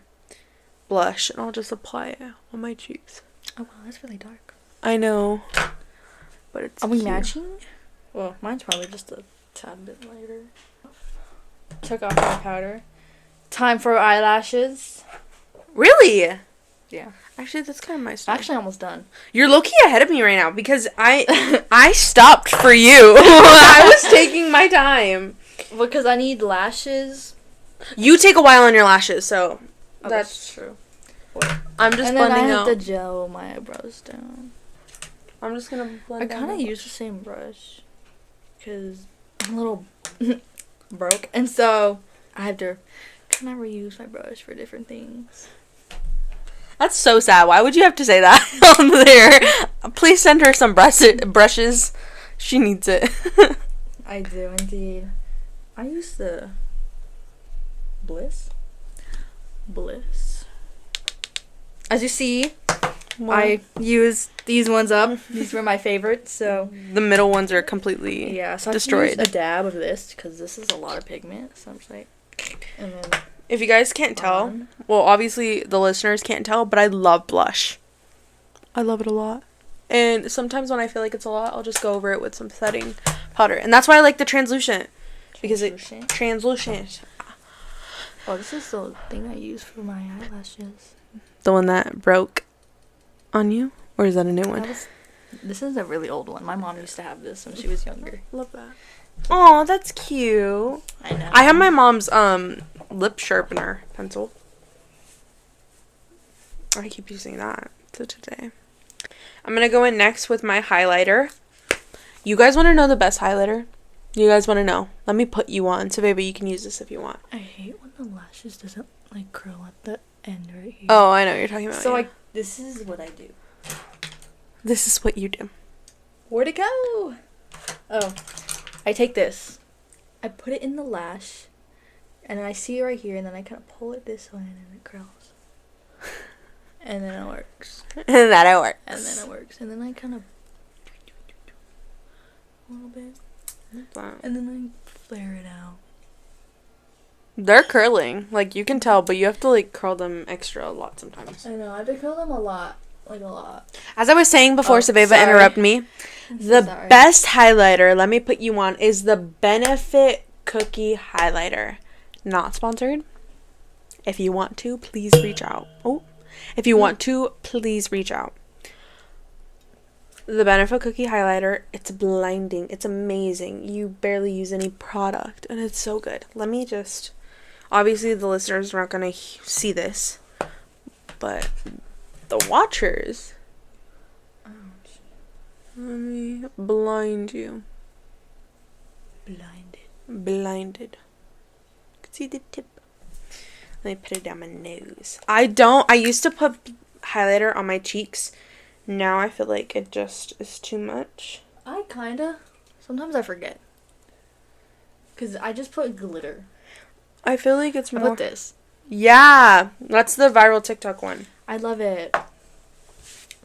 blush and I'll just apply it on my cheeks. Oh wow, that's really dark. I know, but it's Are we cute. matching? Well, mine's probably just a tad bit lighter. Took off my powder. Time for eyelashes. Really? Yeah. Actually, that's kind of my style. Actually, almost done. You're low-key ahead of me right now because I stopped for you. I was taking my time. Because I need lashes. You take a while on your lashes, so that's true. I'm just and then blending I out. have to gel my eyebrows down. I'm just gonna blend. I kind of use the same brush because I'm a little broke, and so I have to kind of reuse my brush for different things. That's so sad. Why would you have to say that on there? Please send her some brushes. She needs it. I do indeed. I use the Bliss. As you see, What? I use these ones up. These were my favorites, so The middle ones are completely so destroyed. I use a dab of this because this is a lot of pigment. So I'm just like, and then If you guys can't tell, on. well, obviously the listeners can't tell, but I love blush. I love it a lot. And sometimes when I feel like it's a lot, I'll just go over it with some setting powder. And that's why I like the translucent. Because Translucent? translucent. Oh, this is the thing I use for my eyelashes. The one that broke on you? Or is that a new one? This is a really old one. My mom used to have this when she was younger. Love that. Oh, that's cute. I know. I have my mom's lip sharpener pencil. I keep using that to today. I'm going to go in next with my highlighter. You guys want to know the best highlighter? You guys want to know? Let me put you on. So, baby, you can use this if you want. I hate when the lashes doesn't, like, curl at the end right here. Oh, I know what you're talking about. So, this is what I do. This is what you do. Where'd it go? Oh, I take this. I put it in the lash, and then I see it right here, and then I kind of pull it this way, and then it curls. And then it works. And then it works. And then it works. And then I kind of a little bit. And then I flare it out. They're curling. Like, you can tell, but you have to, like, curl them extra a lot sometimes. I know. I have to curl them a lot. Like, a lot. As I was saying before, Sabeva sorry. interrupted me. The Sorry. best highlighter, let me put you on, is the Benefit Cookie Highlighter. Not sponsored. If you want to, please reach out. Oh. If you want to, please reach out. The Benefit Cookie Highlighter, it's blinding. It's amazing. You barely use any product, and it's so good. Let me just... Obviously, the listeners are not going to see this, but the watchers... Let me blind you. Blinded. You can see the tip. Let me put it down my nose. I used to put highlighter on my cheeks. Now I feel like it just is too much. Sometimes I forget. Because I just put glitter. I feel like it's more... I put this. Yeah. That's the viral TikTok one. I love it.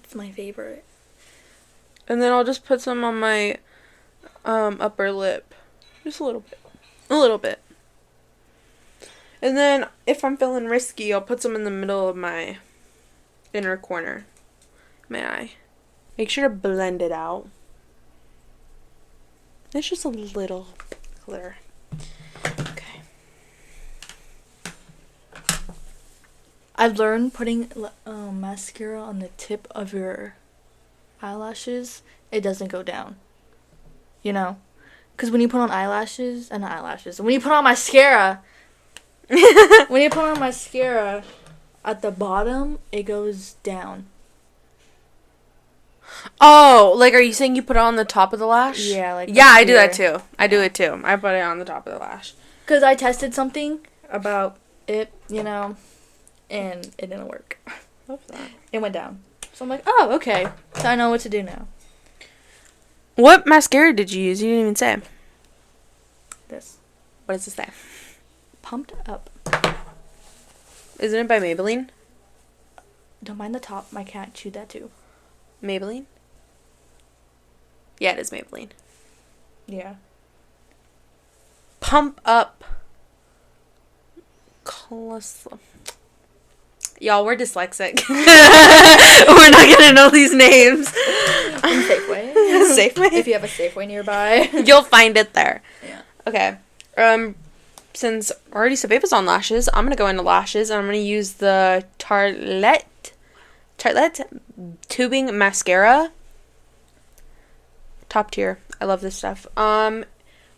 It's my favorite. And then I'll just put some on my upper lip. Just a little bit. A little bit. And then, if I'm feeling risky, I'll put some in the middle of my inner corner. My eye. Make sure to blend it out. It's just a little glitter. Okay. I've learned putting mascara on the tip of your eyelashes, it doesn't go down. You know? Because when you put on when you put on mascara, at the bottom, it goes down. Oh, like, are you saying you put it on the top of the lash? Yeah, like... Yeah, I do that too. I do it too. I put it on the top of the lash. Because I tested something about it, you know, and it didn't work. Love that. It went down. So I'm like, oh, okay. So I know what to do now. What mascara did you use? You didn't even say. This. What does it say? Pumped Up. Isn't it by Maybelline? Don't mind the top. My cat chewed that too. Maybelline? Yeah, it is Maybelline. Yeah. Pump Up. Y'all, we're dyslexic. We're not gonna know these names. In Safeway. Safeway? If you have a Safeway nearby. You'll find it there. Yeah. Okay. Since already Sabeva's on lashes, I'm gonna go into lashes and I'm gonna use the Tartelette tubing mascara. Top tier. I love this stuff.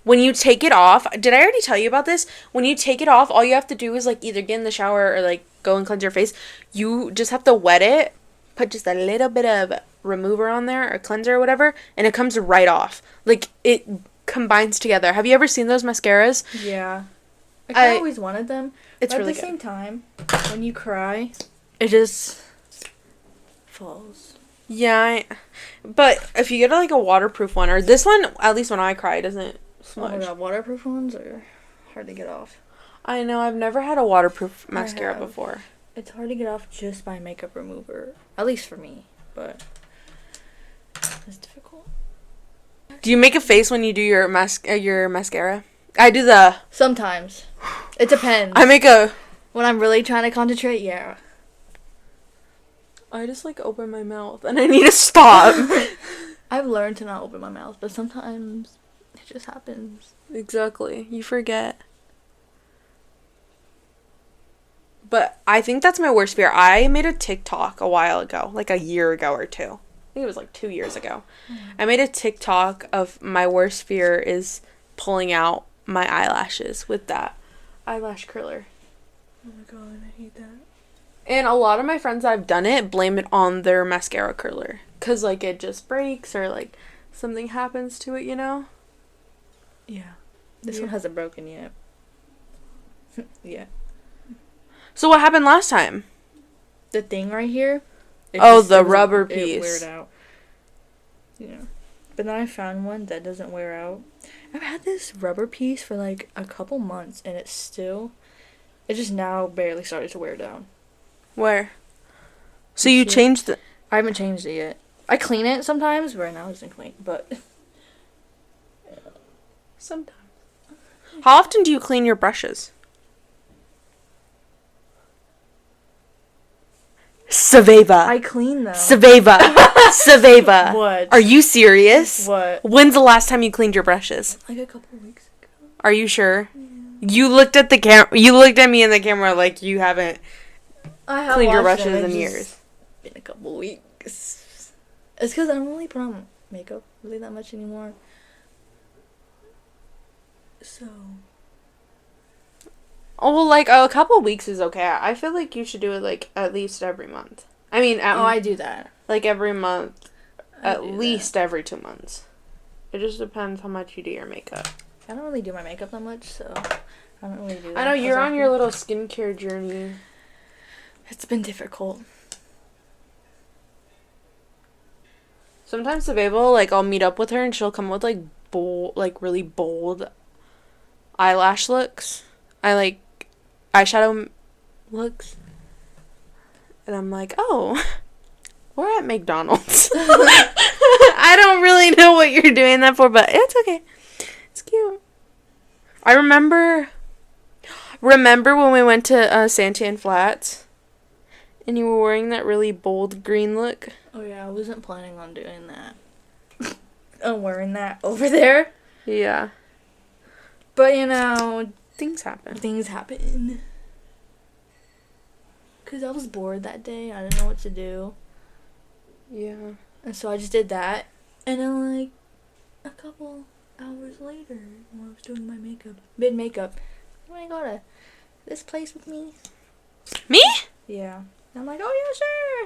When you take it off, did I already tell you about this? When you take it off, all you have to do is, like, either get in the shower or, like, go and cleanse your face. You just have to wet it, put just a little bit of remover on there or cleanser or whatever, and it comes right off. Like, it combines together. Have you ever seen those mascaras? Yeah. I always wanted them. It's but really at the good. same time, when you cry, it just falls. Yeah, but if you get, like, a waterproof one, or this one, at least when I cry, it doesn't smudge. Oh my god, waterproof ones are hard to get off. I know, I've never had a waterproof mascara before. It's hard to get off just by makeup remover. At least for me, but it's difficult. Do you make a face when you do your mascara? I do the... Sometimes. It depends. I make a... When I'm really trying to concentrate, yeah. I just, like, open my mouth, and I need to stop. I've learned to not open my mouth, but sometimes it just happens. Exactly. You forget. But I think that's my worst fear. I made a TikTok a while ago, like a year ago or two. I think it was like 2 years ago. I made a TikTok of my worst fear is pulling out my eyelashes with that eyelash curler. Oh my god, I hate that. And a lot of my friends that have done it blame it on their mascara curler. Because, like, it just breaks or, like, something happens to it, you know? Yeah. This one hasn't broken yet. Yeah. So what happened last time? The thing right here. The rubber piece. It weared out. Yeah. But then I found one that doesn't wear out. I've had this rubber piece for like a couple months, and it just now barely started to wear down. Where? So you changed the... I haven't changed it yet. I clean it sometimes, but right now it doesn't clean. But sometimes. How often do you clean your brushes? Saveva. I clean them. Saveva. Saveva. What? Are you serious? What? When's the last time you cleaned your brushes? Like a couple of weeks ago. Are you sure? Yeah. You looked at the You looked at me in the camera like you haven't cleaned your brushes in years. Been a couple weeks. It's because I don't really put on makeup really that much anymore. So. Oh, well, like, a couple weeks is okay. I feel like you should do it, like, at least every month. I mean, I do that. Like, every month. At least every 2 months. It just depends how much you do your makeup. I don't really do my makeup that much, so I don't really do that. I know, you're on your little skincare journey. It's been difficult. Sometimes Savable, like, I'll meet up with her and she'll come with, like, really bold eyelash looks. Eyeshadow looks. And I'm like, oh, we're at McDonald's. I don't really know what you're doing that for, but it's okay. It's cute. I remember when we went to Santan Flats and you were wearing that really bold green look. Oh yeah, I wasn't planning on doing that. I'm wearing that over there. Yeah. But you know, things happen. Because I was bored that day. I didn't know what to do. Yeah. And so I just did that. And then, like, a couple hours later, when I was doing my mid-makeup, you want to go to this place with me? Me? Yeah. And I'm like, oh, yeah,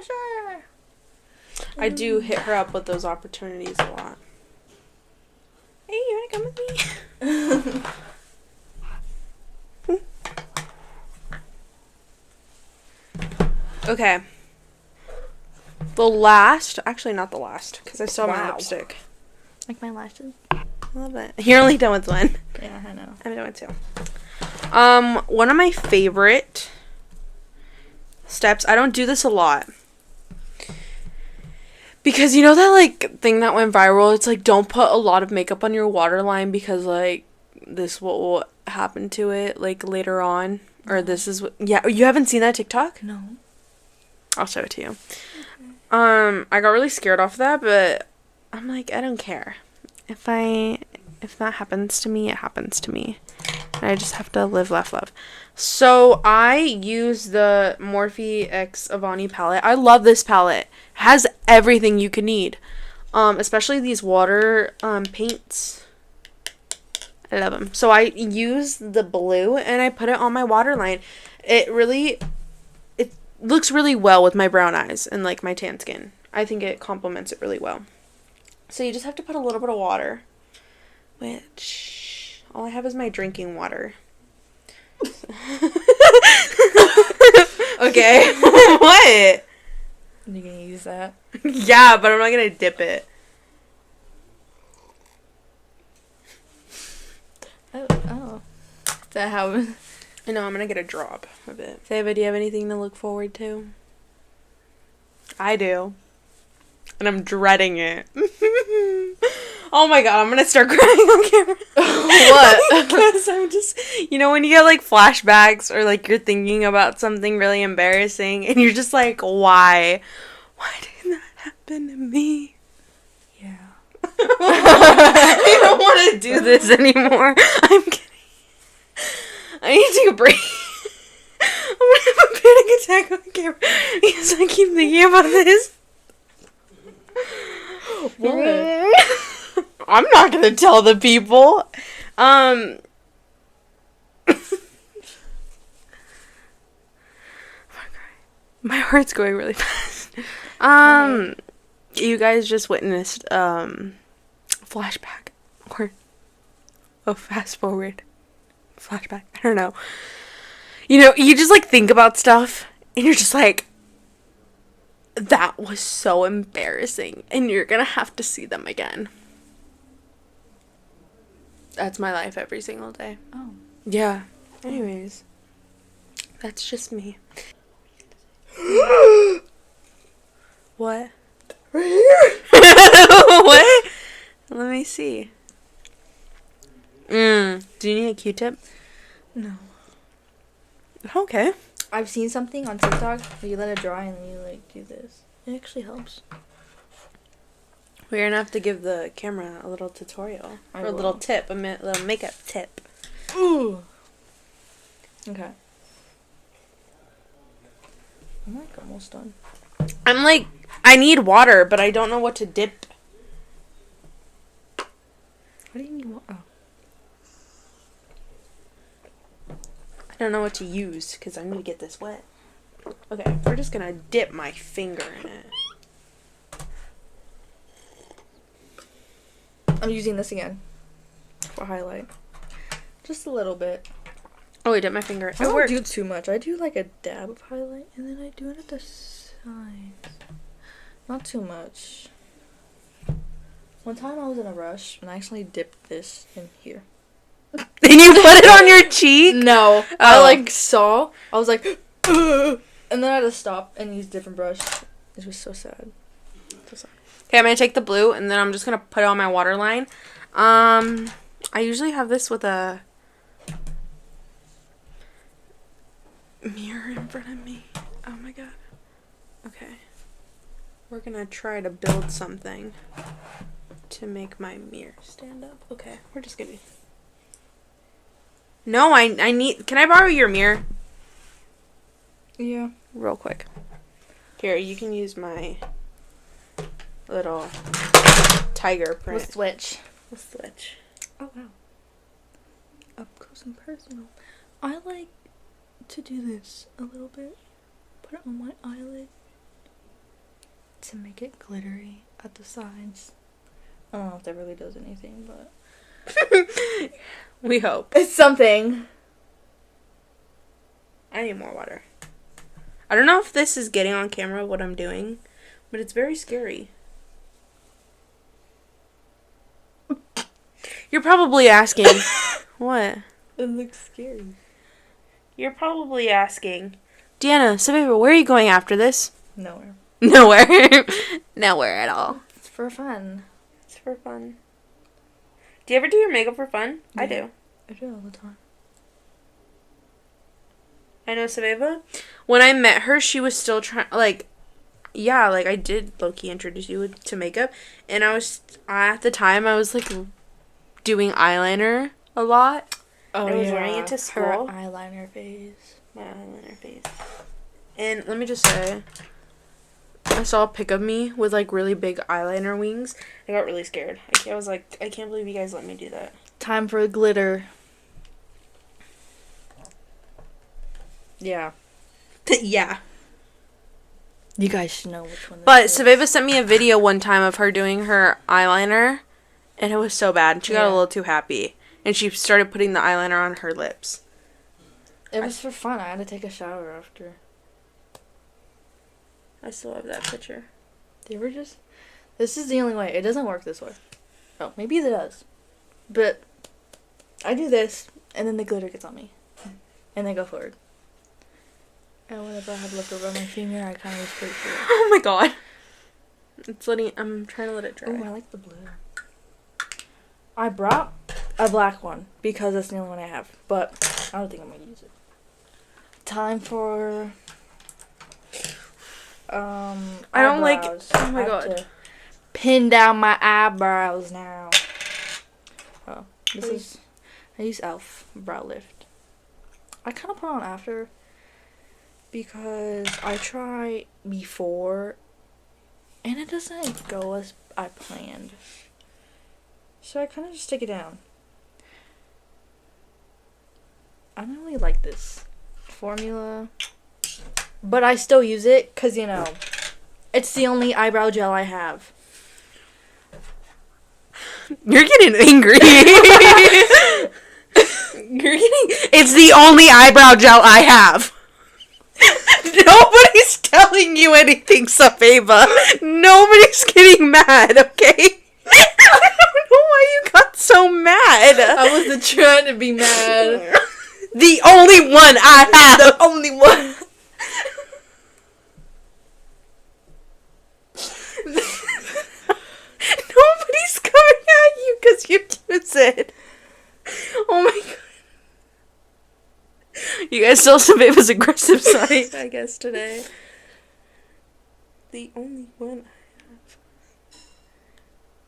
sure. I do hit her up with those opportunities a lot. Hey, you want to come with me? Okay. Actually not the last, because I still have my lipstick. Like my lashes? I love it. You're only done with one. Yeah, I know. I'm done with two. One of my favorite steps, I don't do this a lot. Because you know that, like, thing that went viral? It's like, don't put a lot of makeup on your waterline because, like, this will happen to it, like, later on. Or this is what... Yeah, you haven't seen that TikTok? No. I'll show it to you. Okay. I got really scared off that, but I'm like, I don't care. If that happens to me, it happens to me. And I just have to live, laugh, love. So I use the Morphe X Avani palette. I love this palette. It has everything you could need. Especially these water paints. I love them. So I use the blue and I put it on my waterline. It looks really well with my brown eyes and, like, my tan skin. I think it complements it really well. So you just have to put a little bit of water, which all I have is my drinking water. Okay. What? You gonna use that? Yeah, but I'm not gonna dip it. Oh. Is that how... I know, I'm gonna get a drop of it. Sava, do you have anything to look forward to? I do. And I'm dreading it. Oh my god, I'm gonna start crying on camera. What? Because I'm just... You know when you get, like, flashbacks or, like, you're thinking about something really embarrassing and you're just like, why? Why didn't that happen to me? Yeah. I don't want to do this anymore. I'm kidding. I need to take a break. I'm gonna have a panic attack on camera because I keep thinking about this. What? I'm not gonna tell the people. My heart's going really fast. You guys just witnessed flashback or fast forward. Flashback. I don't know. You know, you just, like, think about stuff, and you're just like, that was so embarrassing, and you're gonna have to see them again. That's my life every single day. Oh. Yeah. Anyways. That's just me. What? Right here. What? Let me see. Do you need a Q-tip? No. Okay. I've seen something on TikTok where you let it dry and then you, like, do this. It actually helps. We're gonna have to give the camera a little tutorial. Or a little tip. A little makeup tip. Ooh. Okay. I'm, like, almost done. I'm like, I need water, but I don't know what to dip. What do you need water? Oh. I don't know what to use, because I need to get this wet. Okay, we're just gonna dip my finger in it. I'm using this again for highlight. Just a little bit. Oh, I dipped my finger. I don't do too much. I do like a dab of highlight and then I do it at the sides. Not too much. One time I was in a rush and I actually dipped this in here. And you put it on your cheek? No. Oh. I was like, and then I had to stop and use a different brush. It was so sad. Okay, I'm gonna take the blue and then I'm just gonna put it on my waterline. I usually have this with a mirror in front of me. Oh my god. Okay. We're gonna try to build something to make my mirror stand up. Okay, we're just gonna... No, I need... Can I borrow your mirror? Yeah. Real quick. Here, you can use my little tiger print. We'll switch. We'll switch. Oh, wow. Up close and personal. I like to do this a little bit. Put it on my eyelid to make it glittery at the sides. I don't know if that really does anything, but... We hope. It's something. I need more water. I don't know if this is getting on camera what I'm doing, but it's very scary. You're probably asking... What? It looks scary. You're probably asking... Deanna, Savannah, where are you going after this? Nowhere. Nowhere. Nowhere at all. It's for fun. It's for fun. Do you ever do your makeup for fun? Yeah. I do. I do all the time. I know Saveva. When I met her, she was still trying, like, yeah, like, I did low-key introduce you to makeup. And at the time, I was, like, doing eyeliner a lot. Oh, I was wearing it to school. Her eyeliner phase. My eyeliner phase. And let me just say, I saw a pic of me with, like, really big eyeliner wings. I got really scared. I was like, I can't believe you guys let me do that. Time for glitter. Yeah. Yeah. You guys should know which one. But Saveva sent me a video one time of her doing her eyeliner, and it was so bad. She got a little too happy, and she started putting the eyeliner on her lips. It was for fun. I had to take a shower after. I still have that picture. They were just... This is the only way. It doesn't work this way. Oh, maybe it does. But I do this, and then the glitter gets on me. And then go forward. And whenever I have left over on my finger, I kind of go straight through it. Oh my god. I'm trying to let it dry. Oh, I like the blue. I brought a black one, because that's the only one I have. But I don't think I'm going to use it. Time for... I don't like... Oh my god. To pin down my eyebrows now. Oh, this is... I use e.l.f. brow lift. I kind of put on after because I try before and it doesn't go as I planned. So I kind of just take it down. I don't really like this formula, but I still use it because, you know, it's the only eyebrow gel I have. You're getting angry. You're getting... It's the only eyebrow gel I have. Nobody's telling you anything, Safeva. Nobody's getting mad, okay? I don't know why you got so mad. I wasn't trying to be mad. The only one I have. The only one. Nobody's coming at you because you use it. Oh my god. You guys saw Safeva's aggressive side, I guess, today. The only one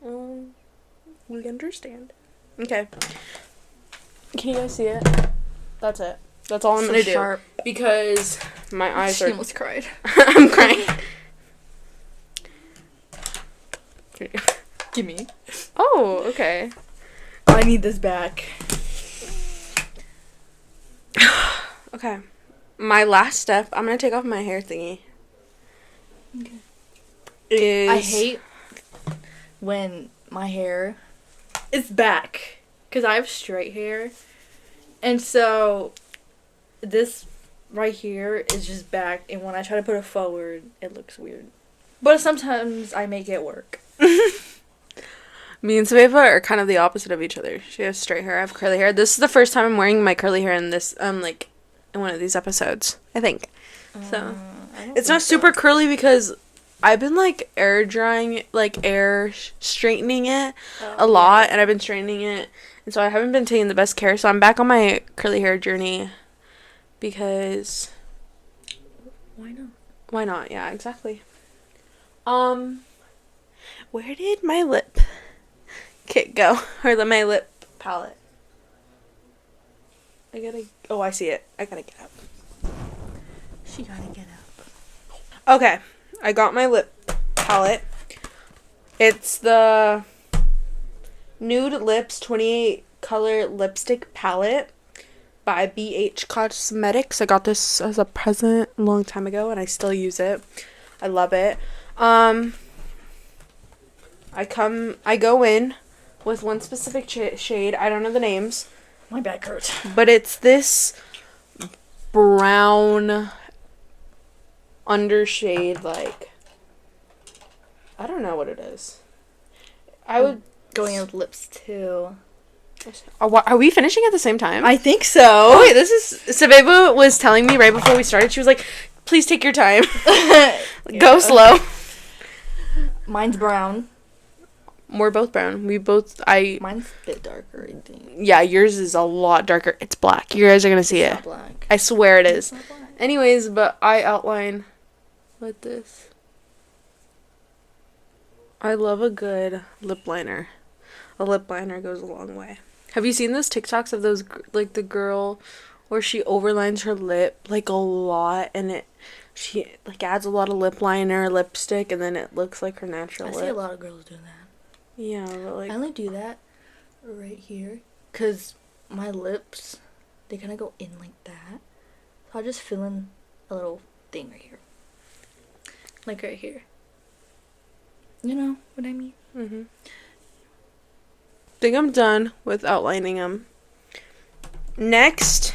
I have. We understand. Okay. Can you guys see it? That's it. That's all I'm gonna do. Sharp. Because my eyes She are... almost cried. I'm crying. Give me. Oh, okay. I need this back. Okay. My last step, I'm gonna take off my hair thingy. Okay. Is... I hate when my hair is back. Because I have straight hair. And so this right here is just back. And when I try to put it forward, it looks weird. But sometimes I make it work. Me and Saveva are kind of the opposite of each other. She has straight hair, I have curly hair. This is the first time I'm wearing my curly hair in this, like, in one of these episodes, I think. So, it's not super curly because I've been, like, air drying, like, straightening it a lot, and I've been straightening it, and so I haven't been taking the best care, so I'm back on my curly hair journey because... Why not? Why not? Yeah, exactly. Where did my lip kit go? Or my lip palette? Oh, I see it. I gotta get up. She gotta get up. Okay, I got my lip palette. It's the Nude Lips 28 color lipstick palette by BH Cosmetics. I got this as a present a long time ago and I still use it. I love it. I go in with one specific shade. I don't know the names. My back hurts. But it's this brown undershade, like, I don't know what it is. I would... Going in with lips, too. Are we finishing at the same time? I think so. Oh, wait, this is... Sabeba was telling me right before we started, she was like, please take your time. Go slow. Mine's brown. We're both brown. Mine's a bit darker, I think. Yeah, yours is a lot darker. It's black. You guys are going to see it. Not black. I swear it is. It's not black. Anyways, but I outline with this. I love a good lip liner. A lip liner goes a long way. Have you seen those TikToks of those, like, the girl where she overlines her lip, like, a lot, and she, like, adds a lot of lip liner, lipstick, and then it looks like her natural lip? I see a lot of girls doing that. Yeah, but, like... I only do that right here, because my lips, they kind of go in like that. So I'll just fill in a little thing right here. Like right here. You know what I mean? Mm-hmm. Think I'm done with outlining them. Next,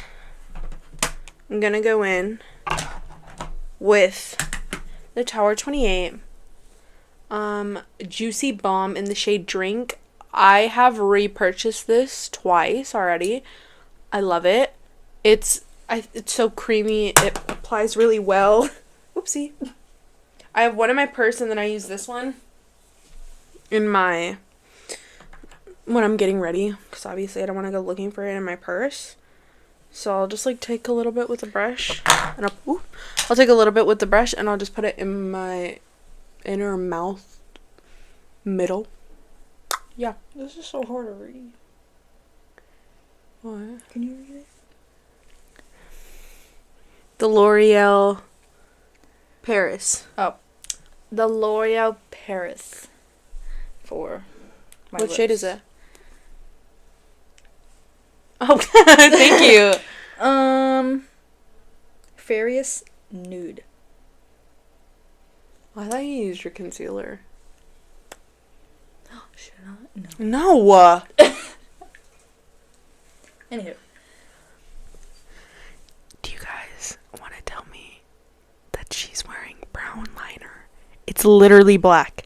I'm gonna go in with the Tower 28 Juicy Bomb in the shade Drink. I have repurchased this twice already. I love it. It's so creamy. It applies really well. Oopsie. I have one in my purse and then I use this one in my... when I'm getting ready, because obviously I don't want to go looking for it in my purse. So I'll just, like, take a little bit with a brush, and I'll take a little bit with the brush, and I'll just put it in my inner mouth middle. Yeah. This is so hard to read. What? Can you read it? The L'Oreal Paris. Oh. The L'Oreal Paris. For my What lips. shade is it? Oh, thank you. Farious Nude. I thought you used your concealer. Should I not? No. No. Anywho. It's literally black.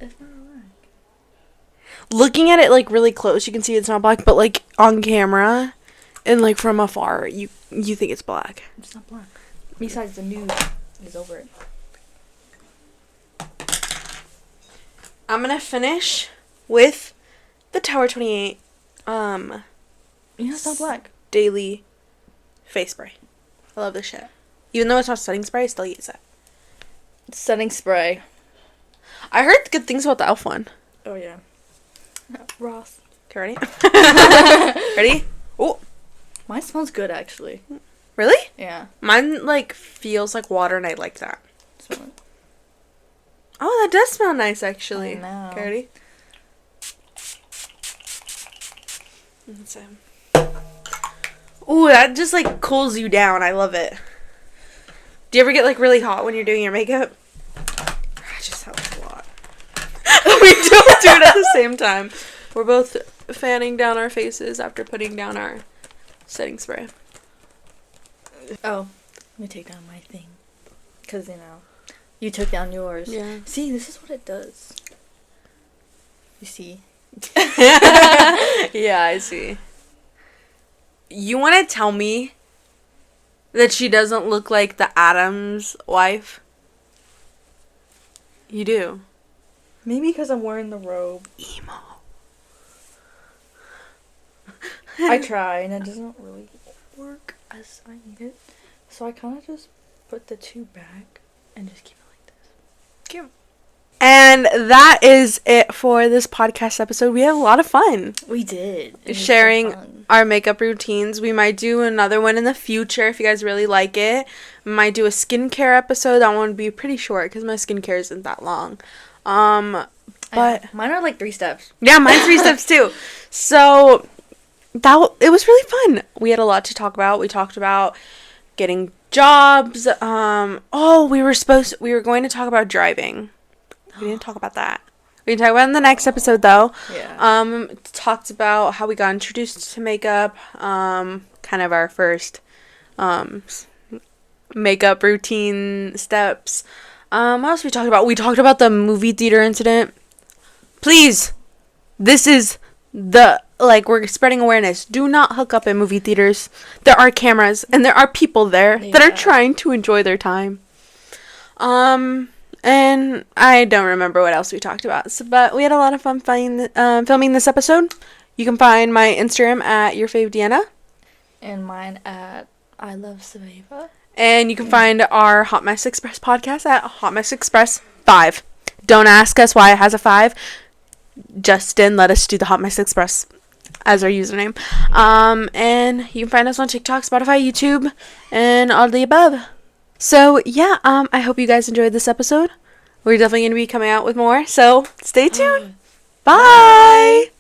It's not black. Looking at it, like, really close, you can see it's not black, but, like, on camera and, like, from afar, you think it's black. It's not black. Besides, the nude is over it. I'm gonna finish with the Tower 28 It's not black. daily face spray. I love this shit. Even though it's not setting spray, I still use it. Setting spray. I heard good things about the e.l.f. one. Oh, yeah. Ross. Okay, ready? Ready? Oh. Mine smells good, actually. Really? Yeah. Mine, like, feels like water, and I like that. Smell it. Oh, that does smell nice, actually. I know. Okay, ready? Ooh, that just, like, cools you down. I love it. Do you ever get, like, really hot when you're doing your makeup? I just have a lot. We don't do it at the same time. We're both fanning down our faces after putting down our setting spray. Oh. Let me take down my thing. Because, you took down yours. Yeah. See, this is what it does. You see? Yeah, I see. You want to tell me that she doesn't look like the Addams wife? You do. Maybe because I'm wearing the robe. Emo. I try, and it doesn't really work as I need it. So I kind of just put the two back and just keep it like this. Cute. And that is it for this podcast episode. We had a lot of fun. We did. It was so Sharing fun. our makeup routines. We might do another one in the future if you guys really like it. We might do a skincare episode. That one would be pretty short because my skincare isn't that long. But mine are like 3 steps. yeah, mine's 3 steps too. So it was really fun. We had a lot to talk about. We talked about getting jobs. We were going to talk about driving. We didn't talk about that. We can talk about it in the next episode, though. Yeah. Talked about how we got introduced to makeup. Kind of our first makeup routine steps. What else we talked about? We talked about the movie theater incident. Please, this is we're spreading awareness. Do not hook up in movie theaters. There are cameras, and there are people there that are trying to enjoy their time. And I don't remember what else we talked about. But we had a lot of fun filming this episode. You can find my Instagram at YourFaveDeanna. And mine at I Love Saveva. And you can find our Hot Mess Express podcast at HotMessExpress 5. Don't ask us why it has a 5. Justin let us do the Hot Mess Express as our username. And you can find us on TikTok, Spotify, YouTube, and all the above. So, yeah, I hope you guys enjoyed this episode. We're definitely going to be coming out with more, so stay tuned. Bye!